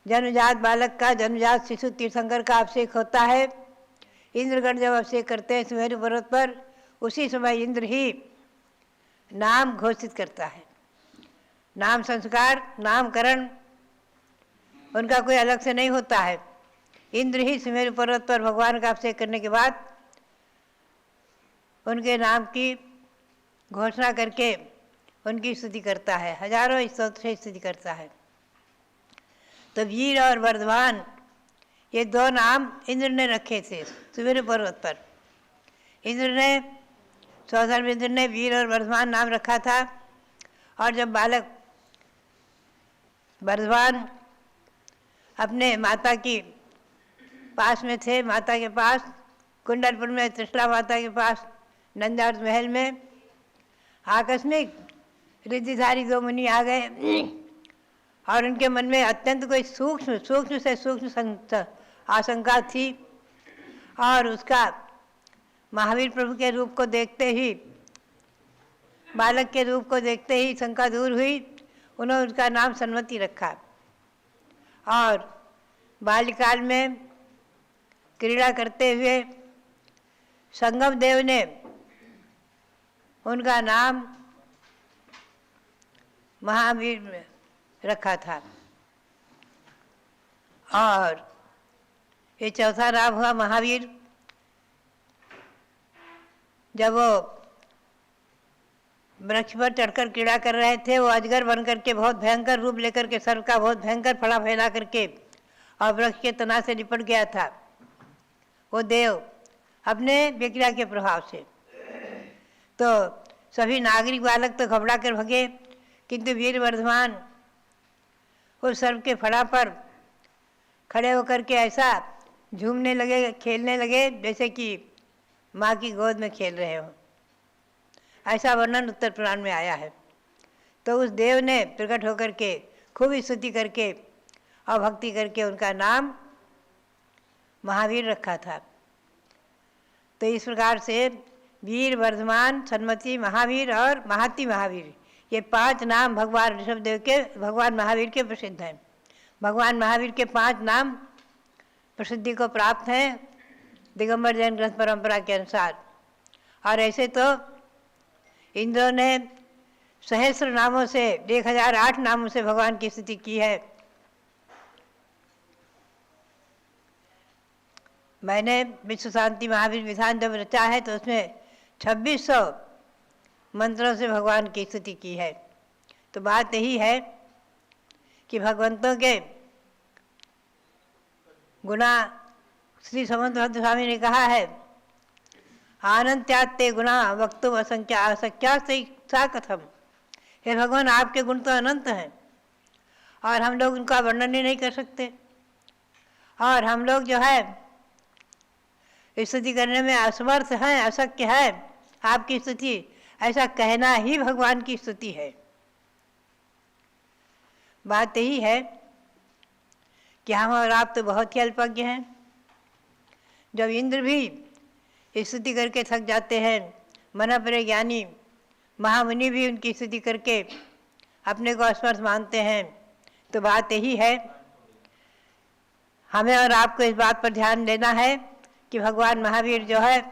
जन्मजात बालक का, जन्मजात शिशु तीर्थंकर का अभिषेक होता है, इंद्रगण जब अभिषेक करते हैं सुमेरु पर्वत पर, उसी समय इंद्र ही नाम घोषित करता है। नाम संस्कार, नामकरण उनका कोई अलग से नहीं होता है। इंद्र ही सुमेरु पर्वत पर भगवान का अभिषेक करने के बाद उनके नाम की घोषणा करके उनकी स्तुति करता है, हजारों स्तोत्र से स्तुति करता है। तो वीर और वर्धमान ये 2 नाम इंद्र ने रखे थे सुमेरु पर्वत पर। इंद्र ने, सौधर्म इंद्र ने वीर और वर्धमान नाम रखा था। और जब बालक वर्धमान अपने माता की पास में थे, माता के पास कुंडलपुर में त्रिशला माता के पास नंदार्थ महल में, आकस्मिक रिद्धिधारी 2 मुनि आ गए और उनके मन में अत्यंत कोई सूक्ष्म से सूक्ष्म आशंका थी। और उसका महावीर प्रभु के रूप को देखते ही, बालक के रूप को देखते ही शंका दूर हुई। उन्होंने उसका नाम सन्मति रखा। और बाल्यकाल में क्रीड़ा करते हुए संगम देव ने उनका नाम महावीर रखा था। और ये चौथा नाम हुआ महावीर। जब वो वृक्ष पर चढ़कर क्रीड़ा कर रहे थे, वो अजगर बन करके बहुत भयंकर रूप लेकर के सर्प का बहुत भयंकर फड़ा फैला करके और वृक्ष के तना से लिपट गया था वो देव अपने विक्रिया के प्रभाव से। तो सभी नागरिक बालक तो घबरा कर भगे, किंतु वीर वर्धमान उस सर्प के फड़ा पर खड़े होकर के ऐसा झूमने लगे, खेलने लगे जैसे कि माँ की गोद में खेल रहे हो। ऐसा वर्णन उत्तर पुराण में आया है। तो उस देव ने प्रकट होकर के खूब स्तुति करके और भक्ति करके उनका नाम महावीर रखा था। तो इस प्रकार से वीर, वर्धमान, सन्मति, महावीर और महाति महावीर, ये 5 नाम भगवान ऋषभदेव के, भगवान महावीर के प्रसिद्ध हैं। भगवान महावीर के 5 नाम प्रसिद्धि को प्राप्त हैं दिगंबर जैन ग्रंथ परंपरा के अनुसार। और ऐसे तो इंद्रों ने सहस्र नामों से 1008 नामों से भगवान की स्तुति की है। मैंने विश्व शांति महावीर विधान जब रचा है तो उसमें 2600 मंत्रों से भगवान की स्तुति की है। तो बात यही है कि भगवंतों के गुणा श्री समंत भद्र स्वामी ने कहा है, आनंत्यात्ते गुणा वक्तुम असंख्या असख्या सा कथम। हे भगवान, आपके गुण तो अनंत हैं और हम लोग उनका वर्णन ही नहीं कर सकते। और हम लोग जो है स्तुति करने में असमर्थ हैं, अशक्य है आपकी स्तुति, ऐसा कहना ही भगवान की स्तुति है। बात यही है कि हम और आप तो बहुत ही अल्पज्ञ हैं। जब इंद्र भी स्तुति करके थक जाते हैं, मनपरे ज्ञानी महामुनि भी उनकी स्तुति करके अपने को असमर्थ मानते हैं। तो बात यही है, हमें और आपको इस बात पर ध्यान देना है कि भगवान महावीर जो है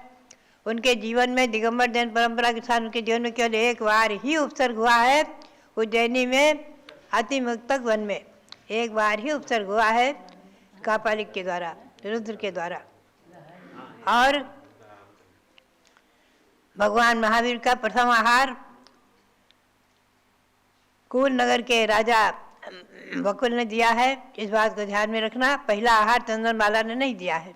उनके जीवन में दिगंबर जैन परंपरा के साथ उनके जीवन में केवल एक बार ही उपसर्ग हुआ है। उज्जैनी में अतिमुक्तक वन में एक बार ही उपसर्ग हुआ है कापालिक के द्वारा, रुद्र के द्वारा। और भगवान महावीर का प्रथम आहार कुल नगर के राजा बकुल ने दिया है। इस बात को ध्यान में रखना, पहला आहार चंद्रमाला ने नहीं दिया है।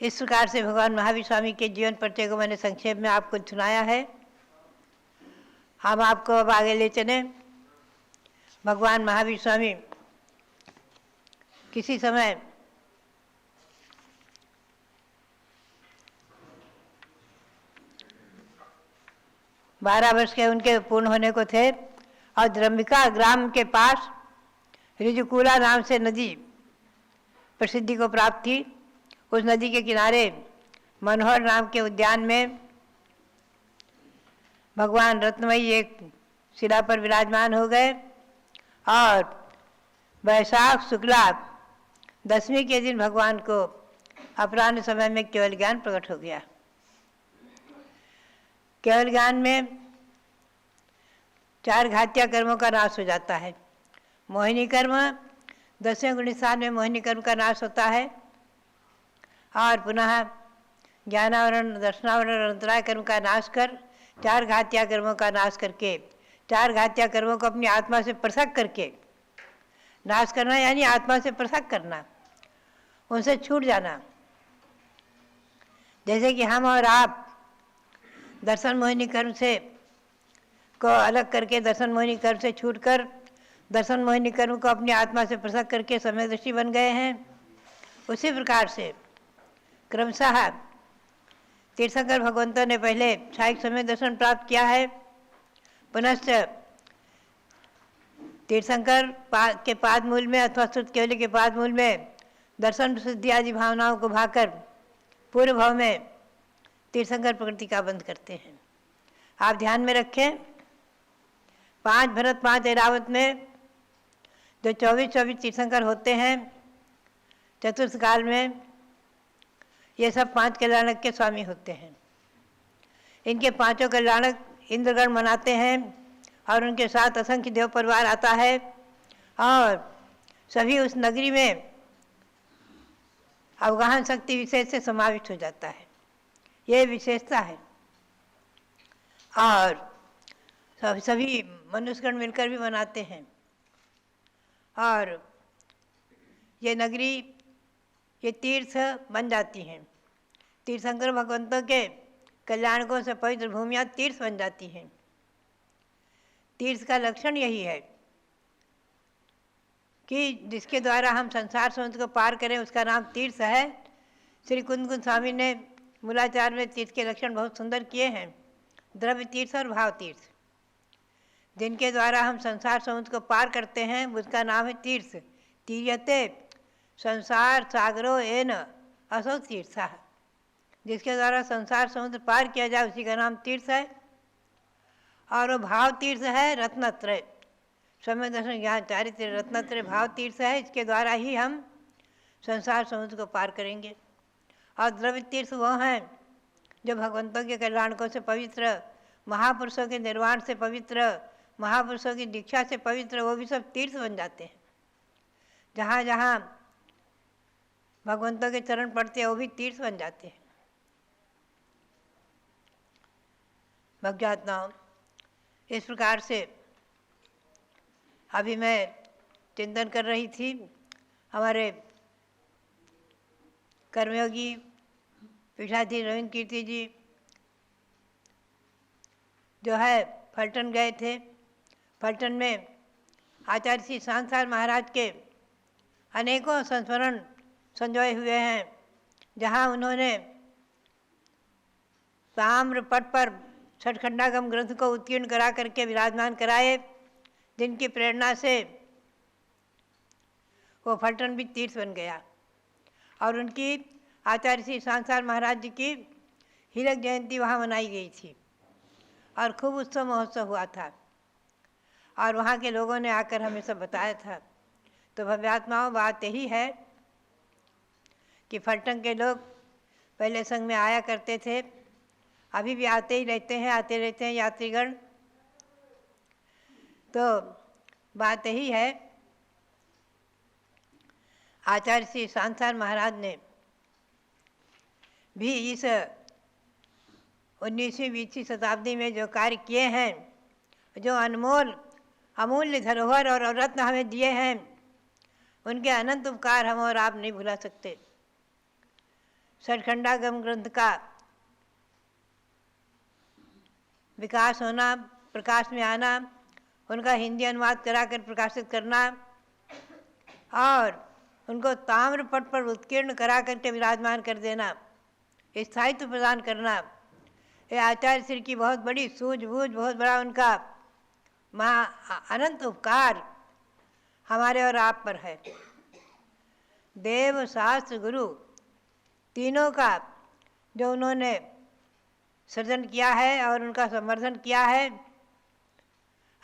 इस प्रकार से भगवान महावीर स्वामी के जीवन परिचय को मैंने संक्षेप में आपको सुनाया है। हम आपको अब आगे ले चले। भगवान महावीर स्वामी किसी समय बारह वर्ष के उनके पूर्ण होने को थे और द्रम्बिका ग्राम के पास ऋजुकूला नाम से नदी प्रसिद्धि को प्राप्त थी। उस नदी के किनारे मनोहर नाम के उद्यान में भगवान रत्नमयी एक शिला पर विराजमान हो गए और वैशाख शुक्ला दशमी के दिन भगवान को अपराह्न समय में केवल ज्ञान प्रकट हो गया। केवल ज्ञान में 4 घात्या कर्मों का नाश हो जाता है। मोहिनी कर्म, 10वें गुण स्थान में मोहिनी कर्म का नाश होता है और पुनः ज्ञानावरण, दर्शनावरण, अंतराय कर्म का नाश कर 4 घात्या कर्मों का नाश करके 4 घात्या कर्मों को अपनी आत्मा से पृथक करके नाश करना, यानी आत्मा से पृथक करना, उनसे छूट जाना। जैसे कि हम और आप दर्शन मोहिनी कर्म से को अलग करके दर्शन मोहिनी कर्म से छूटकर दर्शन मोहिनी कर्म को अपनी आत्मा से पृथक करके समय दृष्टि बन गए हैं, उसी प्रकार से क्रमशः तीर्थंकर भगवंतों ने पहले क्षायिक समय दर्शन प्राप्त किया है, पुनश्च तीर्थंकर के पादमूल में अथवा श्रुत केवली के पादमूल में दर्शन सिद्धि आदि भावनाओं को भाकर पूर्व भाव में तीर्थंकर प्रकृति का बंध करते हैं। आप ध्यान में रखें, 5 भरत 5 ऐरावत में जो 24 तीर्थंकर होते हैं चतुर्थ काल में, ये सब 5 कल्याणक के स्वामी होते हैं। इनके 5 कल्याणक इंद्रगण मनाते हैं और उनके साथ असंख्य देव परिवार आता है और सभी उस नगरी में अवगाहन शक्ति विशेष से समाविष्ट हो जाता है। ये विशेषता है। और सभी मनुष्यगण मिलकर भी मनाते हैं। और ये नगरी, ये तीर्थ बन जाती हैं। तीर्थंकर भगवंतों के कल्याणकों से पवित्र भूमियाँ तीर्थ बन जाती हैं। तीर्थ का लक्षण यही है कि जिसके द्वारा हम संसार समुद्र को पार करें, उसका नाम तीर्थ है। श्री कुंद स्वामी ने मूलाचार में तीर्थ के लक्षण बहुत सुंदर किए हैं। द्रव्य तीर्थ और भाव तीर्थ, जिनके द्वारा हम संसार समुद्र को पार करते हैं, उसका नाम है तीर्थ। तीर्यते संसार सागरो एन असो तीर्थ। जिसके द्वारा संसार समुद्र पार किया जाए, उसी का नाम तीर्थ है। और वो भाव तीर्थ है रत्नत्रय, सम्यक दर्शन ज्ञान चारित्र रत्नत्रय भाव तीर्थ है। इसके द्वारा ही हम संसार समुद्र को पार करेंगे। और द्रव्य तीर्थ वो हैं जो भगवंतों के कल्याणकों से पवित्र, महापुरुषों के निर्वाण से पवित्र, महापुरुषों की दीक्षा से पवित्र, वो भी सब तीर्थ बन जाते हैं। जहाँ जहाँ भगवंतों के चरण पड़ते हैं, वो भी तीर्थ बन जाते हैं। भगवत्ताओं, इस प्रकार से अभी मैं चिंतन कर रही थी। हमारे कर्मयोगी पीठाधीश रविंद्र कीर्ति जी जो है फलटन गए थे। फलटन में आचार्य श्री सांसार महाराज के अनेकों संस्मरण संजोए हुए हैं, जहाँ उन्होंने ताम्र पट पर छठखंडागम ग्रंथ को उत्कीर्ण करा करके विराजमान कराए, जिनकी प्रेरणा से वो फलटन भी तीर्थ बन गया। और उनकी आचार्य श्री सांसार महाराज जी की हीरक जयंती वहाँ मनाई गई थी और खूब उत्सव महोत्सव हुआ था। और वहाँ के लोगों ने आकर हमें सब बताया था। तो भव्यात्माओं, बात यही है कि फलटन के लोग पहले संग में आया करते थे, अभी भी आते ही रहते हैं, आते रहते हैं यात्रीगण। तो बात यही है, आचार्य श्री सांसार महाराज ने भी इस 19वीं 20वीं शताब्दी में जो कार्य किए हैं, जो अनमोल अमूल्य धरोहर और रत्न हमें दिए हैं, उनके अनंत उपकार हम और आप नहीं भुला सकते। छठखंडागम ग्रंथ का विकास होना, प्रकाश में आना, उनका हिंदी अनुवाद कराकर प्रकाशित करना और उनको ताम्रपट पर उत्कीर्ण करा करके विराजमान कर देना, स्थायित्व प्रदान करना, ये आचार्य श्री की बहुत बड़ी सूझबूझ, बहुत बड़ा उनका अनंत उपकार हमारे और आप पर है। देव, शास्त्र, गुरु तीनों का जो उन्होंने सृजन किया है और उनका संवर्धन किया है,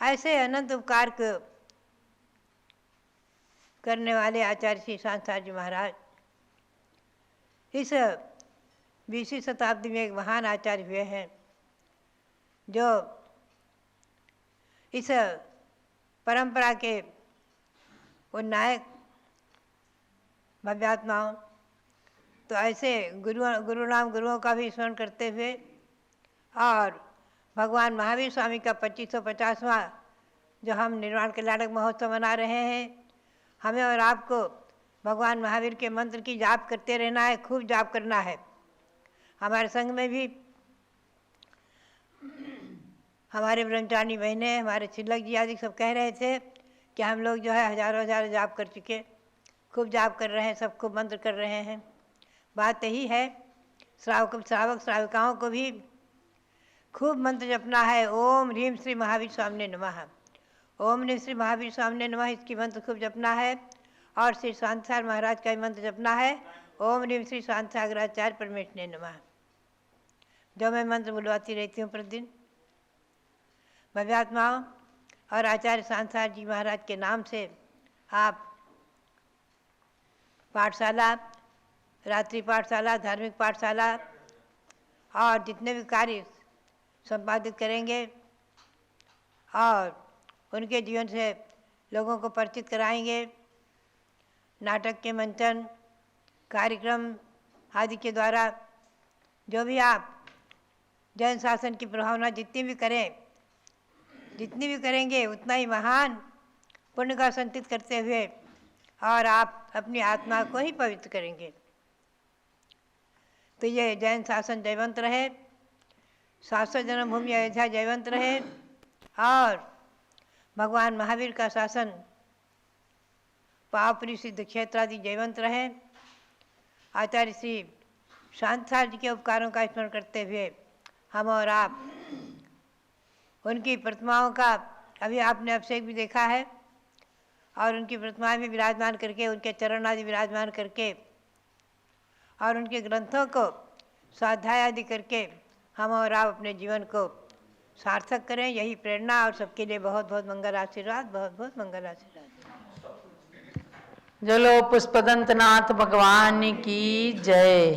ऐसे अनंत उपकार को करने वाले आचार्य श्री सांसार जी महाराज इस 20वीं शताब्दी में एक महान आचार्य हुए हैं, जो इस परंपरा के उन्नायक भव्यात्माओं। तो ऐसे गुरु नाम गुरुओं का भी स्मरण करते हुए और भगवान महावीर स्वामी का 2550वां जो हम निर्वाण कल्याणक महोत्सव मना रहे हैं, हमें और आपको भगवान महावीर के मंत्र की जाप करते रहना है, खूब जाप करना है। हमारे संघ में भी हमारे ब्रह्मचारिणी बहनें, हमारे छिलक जी आदि सब कह रहे थे कि हम लोग जो है हजारों हजारों जाप कर चुके, खूब जाप कर रहे हैं, सब खूब मंत्र कर रहे हैं। बात यही है, श्रावक श्राविकाओं को भी खूब मंत्र जपना है। ओम ह्रीम श्री महावीर स्वामिने नमः, ओम ह्रीम श्री महावीर स्वामिने नमः, इसकी मंत्र खूब जपना है। और श्री सांसार महाराज का भी मंत्र जपना है, ओम ह्रीम श्री शांताग्राचार्य परमेश्वरने नमः, जो मैं मंत्र बुलवाती रहती हूँ प्रतिदिन। भव्यात्माओं और आचार्य सांसार जी महाराज के नाम से आप पाठशाला, रात्रि पाठशाला, धार्मिक पाठशाला और जितने भी कार्य संपादित करेंगे और उनके जीवन से लोगों को परिचित कराएंगे नाटक के मंचन, कार्यक्रम आदि के द्वारा जो भी आप जैन शासन की प्रभावना जितनी भी करेंगे उतना ही महान पुण्य का संचित करते हुए और आप अपनी आत्मा को ही पवित्र करेंगे। तो ये जैन शासन जयवंत रहे, शाश्वत जन्मभूमि अयोध्या जयवंत रहे और भगवान महावीर का शासन पावपुरी सिद्ध क्षेत्र आदि जयवंत रहे। आचार्य श्री शांताचार्य जी के उपकारों का स्मरण करते हुए हम और आप उनकी प्रतिमाओं का अभी आपने अभिषेक भी देखा है और उनकी प्रतिमाएं में विराजमान करके, उनके चरण आदि विराजमान करके और उनके ग्रंथों को स्वाध्याय आदि करके हम और आप अपने जीवन को सार्थक करें। यही प्रेरणा और सबके लिए बहुत बहुत मंगल आशीर्वाद, बहुत बहुत मंगल आशीर्वाद। जलो पुष्पदंतनाथ भगवान की जय,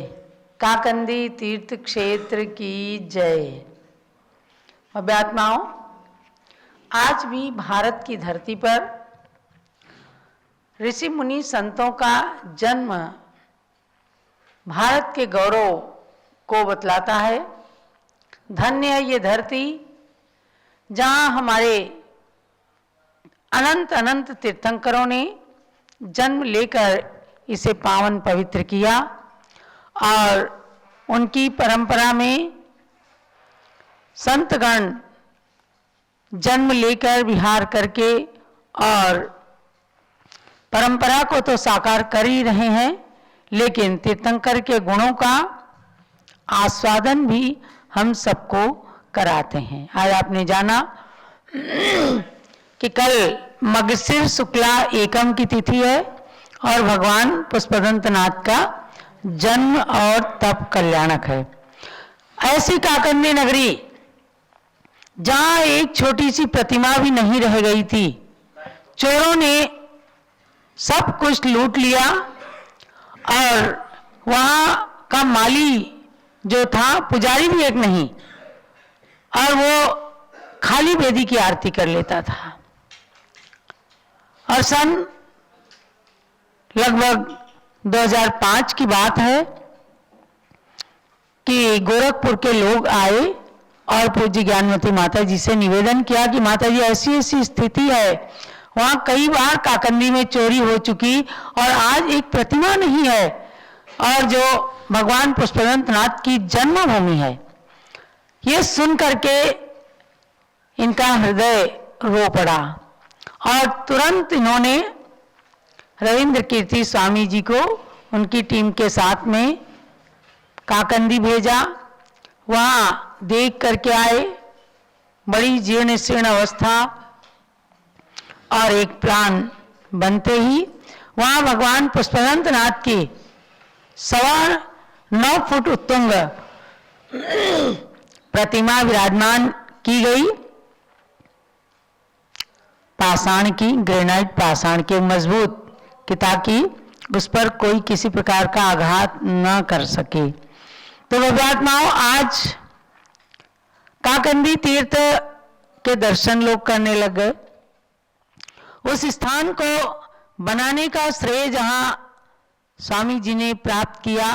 काकंदी तीर्थ क्षेत्र की जय। अभ्यात्माओं, आज भी भारत की धरती पर ऋषि मुनि संतों का जन्म भारत के गौरव को बतलाता है। धन्य है ये धरती जहाँ हमारे अनंत अनंत तीर्थंकरों ने जन्म लेकर इसे पावन पवित्र किया और उनकी परंपरा में संतगण जन्म लेकर विहार करके और परंपरा को तो साकार कर ही रहे हैं, लेकिन तीर्थंकर के गुणों का आस्वादन भी हम सबको कराते हैं। आज आपने जाना कि कल मगशिर शुक्ला एकम की तिथि है और भगवान पुष्पदंतनाथ का जन्म और तप कल्याणक है। ऐसी काकंदी नगरी जहां एक छोटी सी प्रतिमा भी नहीं रह गई थी, चोरों ने सब कुछ लूट लिया और वहां का माली जो था, पुजारी भी एक नहीं, और वो खाली वेदी की आरती कर लेता था। और सन लगभग 2005 की बात है कि गोरखपुर के लोग आए और पूज्य ज्ञानमती माता जी से निवेदन किया कि माता जी ऐसी ऐसी स्थिति है, वहां कई बार काकंदी में चोरी हो चुकी और आज एक प्रतिमा नहीं है, और जो भगवान पुष्पदंतनाथ की जन्मभूमि है। ये सुन करके इनका हृदय रो पड़ा और तुरंत इन्होंने रविंद्र कीर्ति स्वामी जी को उनकी टीम के साथ में काकंदी भेजा। वहां देख करके आए, बड़ी जीर्ण शीर्ण अवस्था, और एक प्लान बनते ही वहां भगवान पुष्पदंतनाथ की 9.25 फुट उत्तुंग प्रतिमा विराजमान की गई, पाषाण की, ग्रेनाइट पाषाण के मजबूत, कि ताकि उस पर कोई किसी प्रकार का आघात न कर सके। तो भव्यात्माओं, आज काकंदी तीर्थ के दर्शन लोग करने लग गए। उस स्थान को बनाने का श्रेय जहां स्वामी जी ने प्राप्त किया,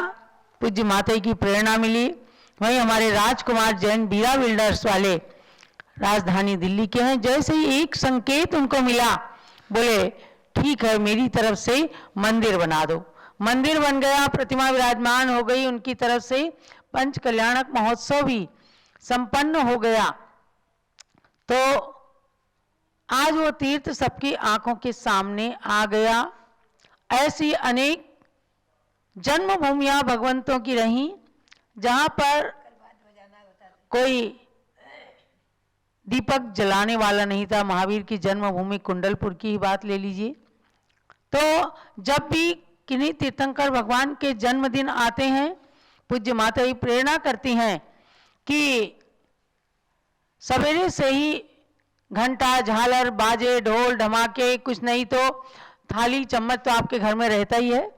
पूज्य माता की प्रेरणा मिली, वहीं हमारे राजकुमार जैन बीरा बिल्डर्स वाले राजधानी दिल्ली के हैं। जैसे ही एक संकेत उनको मिला, बोले ठीक है, मेरी तरफ से मंदिर बना दो। मंदिर बन गया, प्रतिमा विराजमान हो गई, उनकी तरफ से पंच कल्याणक महोत्सव भी संपन्न हो गया। तो आज वो तीर्थ सबकी आंखों के सामने आ गया। ऐसी अनेक जन्मभूमियां भगवंतों की रहीं जहां पर कोई दीपक जलाने वाला नहीं था। महावीर की जन्मभूमि कुंडलपुर की ही बात ले लीजिए। तो जब भी किन्हीं तीर्थंकर भगवान के जन्मदिन आते हैं, पूज्य माता ही प्रेरणा करती हैं कि सवेरे से ही घंटा, झालर, बाजे, ढोल, धमाके, कुछ नहीं तो थाली चम्मच तो आपके घर में रहता ही है,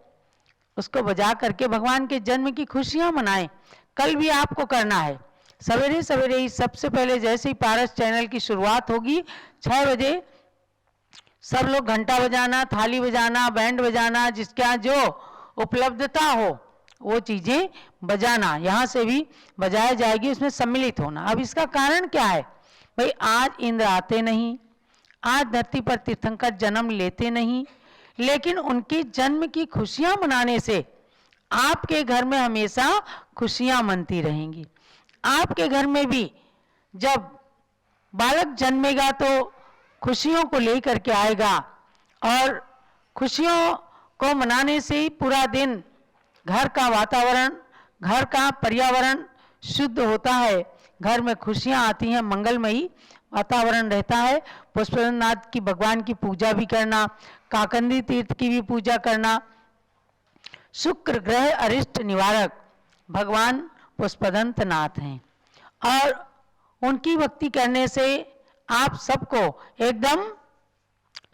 उसको बजा करके भगवान के जन्म की खुशियां मनाएं। कल भी आपको करना है, सवेरे सवेरे ही सबसे पहले जैसे ही पारस चैनल की शुरुआत होगी 6 बजे सब लोग घंटा बजाना, थाली बजाना, बैंड बजाना, जिसके यहाँ जो उपलब्धता हो वो चीजें बजाना, यहाँ से भी बजाया जाएगी, उसमें सम्मिलित होना। अब इसका कारण क्या है भाई? आज इंद्र आते नहीं, आज धरती पर तीर्थंकर जन्म लेते नहीं, लेकिन उनके जन्म की खुशियां मनाने से आपके घर में हमेशा खुशियां मनती रहेंगी। आपके घर में भी जब बालक जन्मेगा तो खुशियों को लेकर के आएगा, और खुशियों को मनाने से ही पूरा दिन घर का वातावरण, घर का पर्यावरण शुद्ध होता है, घर में खुशियां आती हैं, मंगलमयी वातावरण रहता है। पुष्पनाथ की भगवान की पूजा भी करना, काकंदी तीर्थ की भी पूजा करना। शुक्र ग्रह अरिष्ट निवारक भगवान पुष्पदंत नाथ हैं, और उनकी भक्ति करने से आप सबको एकदम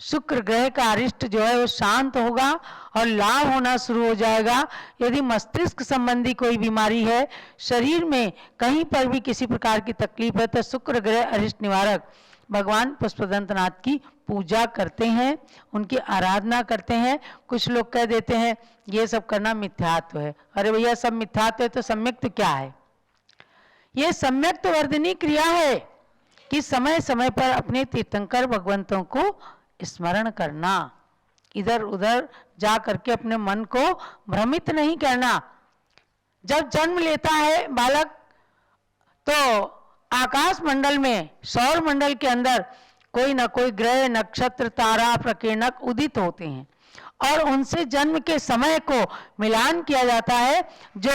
शुक्र ग्रह का अरिष्ट जो है वो शांत होगा और लाभ होना शुरू हो जाएगा। यदि मस्तिष्क संबंधी कोई बीमारी है, शरीर में कहीं पर भी किसी प्रकार की तकलीफ है, तो शुक्र ग्रह अरिष्ट निवारक भगवान पुष्पदंतनाथ की पूजा करते हैं, उनकी आराधना करते हैं। कुछ लोग कह देते हैं ये सब करना मिथ्यात्व है। अरे भैया, सब मिथ्यात्व है तो सम्यक्त क्या है? ये सम्यक्त वर्धनी क्रिया है कि समय समय पर अपने तीर्थंकर भगवंतों को स्मरण करना, इधर उधर जा करके अपने मन को भ्रमित नहीं करना। जब जन्म लेता है बालक तो आकाश मंडल में, सौर मंडल के अंदर कोई न कोई ग्रह, नक्षत्र, तारा, प्रकीर्णक उदित होते हैं, और उनसे जन्म के समय को मिलान किया जाता है। जो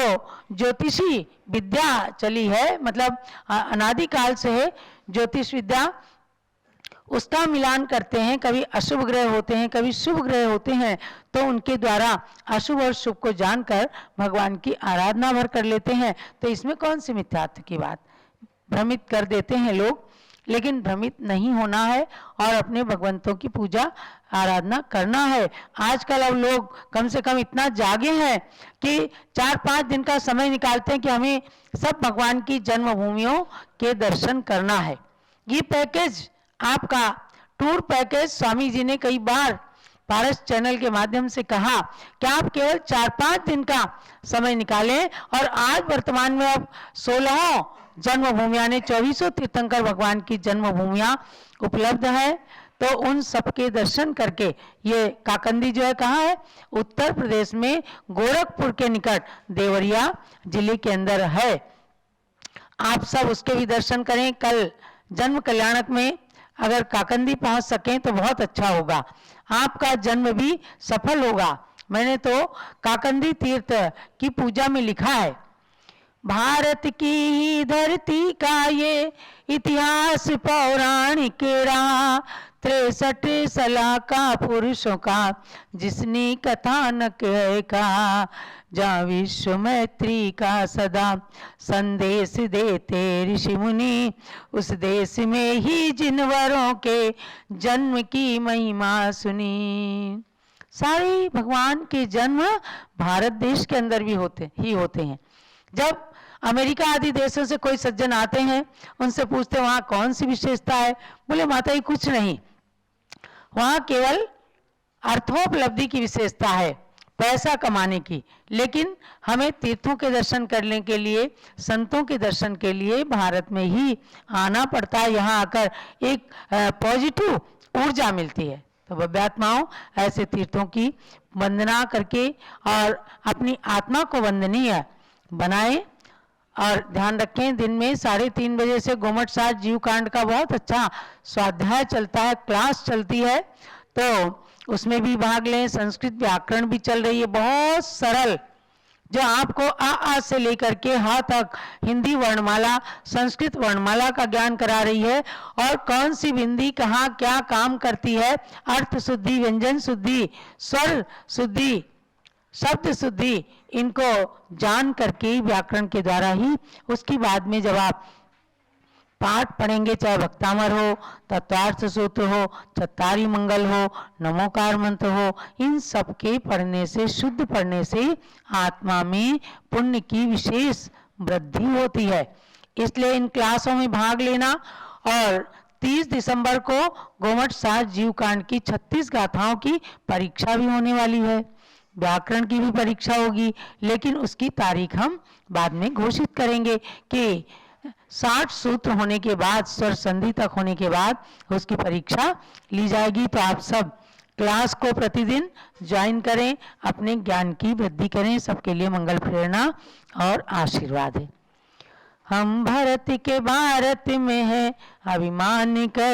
ज्योतिषी विद्या चली है, मतलब अनादिकाल से है ज्योतिष विद्या, उसका मिलान करते हैं। कभी अशुभ ग्रह होते हैं, कभी शुभ ग्रह होते हैं, तो उनके द्वारा अशुभ और शुभ को जानकर भगवान की आराधना भर कर लेते हैं। तो इसमें कौन सी मिथ्यात्व की बात? भ्रमित कर देते हैं लोग, लेकिन भ्रमित नहीं होना है और अपने भगवंतों की पूजा आराधना करना है। आजकल अब लोग कम से कम इतना जागे हैं कि 4-5 दिन का समय निकालते हैं कि हमें सब भगवान की जन्मभूमियों के दर्शन करना है। ये पैकेज, आपका टूर पैकेज, स्वामी जी ने कई बार पारस चैनल के माध्यम से कहा कि आप केवल 4-5 दिन का समय निकालें, और आज वर्तमान में अब 16 जन्मभूमियां ने 2400 तीर्थंकर भगवान की जन्मभूमियां उपलब्ध है, तो उन सबके दर्शन करके, ये काकंदी जो है कहाँ है? उत्तर प्रदेश में गोरखपुर के निकट देवरिया जिले के अंदर है। आप सब उसके भी दर्शन करें। कल जन्म कल्याणक में अगर काकंदी पहुंच सकें तो बहुत अच्छा होगा, आपका जन्म भी सफल होगा। मैंने तो काकंदी तीर्थ की पूजा में लिखा है, भारत की ही धरती का ये इतिहास पौराणिक रहा, 63 सलाका पुरुषों का जिसने कथानक है कहा, जहाँ विश्व मैत्री का सदा संदेश देते ऋषि मुनि, उस देश में ही जिन वरों के जन्म की महिमा सुनी। सारे भगवान के जन्म भारत देश के अंदर भी होते हैं। जब अमेरिका आदि देशों से कोई सज्जन आते हैं, उनसे पूछते वहाँ कौन सी विशेषता है? बोले माता जी कुछ नहीं, वहाँ केवल अर्थोपलब्धि की विशेषता है, पैसा कमाने की। लेकिन हमें तीर्थों के दर्शन करने के लिए, संतों के दर्शन के लिए भारत में ही आना पड़ता है। यहाँ आकर एक पॉजिटिव ऊर्जा मिलती है। तो भव्यात्माओं, ऐसे तीर्थों की वंदना करके और अपनी आत्मा को वंदनीय बनाए। और ध्यान रखें, दिन में 3:30 बजे से गोमट सार जीव कांड का बहुत अच्छा स्वाध्याय चलता है, क्लास चलती है, तो उसमें भी भाग लें। संस्कृत व्याकरण भी चल रही है, बहुत सरल, जो आपको आ से लेकर के ह तक हिंदी वर्णमाला, संस्कृत वर्णमाला का ज्ञान करा रही है, और कौन सी बिंदी कहाँ क्या काम करती है, अर्थ शुद्धि, व्यंजन शुद्धि, स्वर शुद्धि, शब्द शुद्धि, इनको जान करके व्याकरण के द्वारा ही, उसकी बाद में जब आप पाठ पढ़ेंगे, चाहे भक्तामर हो, तत्वार्थ सूत्र हो, चत्तारी मंगल हो, नमोकार मंत्र हो, इन सब के पढ़ने से, शुद्ध पढ़ने से आत्मा में पुण्य की विशेष वृद्धि होती है। इसलिए इन क्लासों में भाग लेना और 30 दिसंबर को गोमट सात जीव कांड की 36 गाथाओं की परीक्षा भी होने वाली है। व्याकरण की भी परीक्षा होगी, लेकिन उसकी तारीख हम बाद में घोषित करेंगे कि 60 सूत्र होने के बाद, स्वर संधि तक होने के बाद उसकी परीक्षा ली जाएगी। तो आप सब क्लास को प्रतिदिन ज्वाइन करें, अपने ज्ञान की वृद्धि करें। सबके लिए मंगल प्रेरणा और आशीर्वाद है। हम भारत के भारत में है अभिमान कर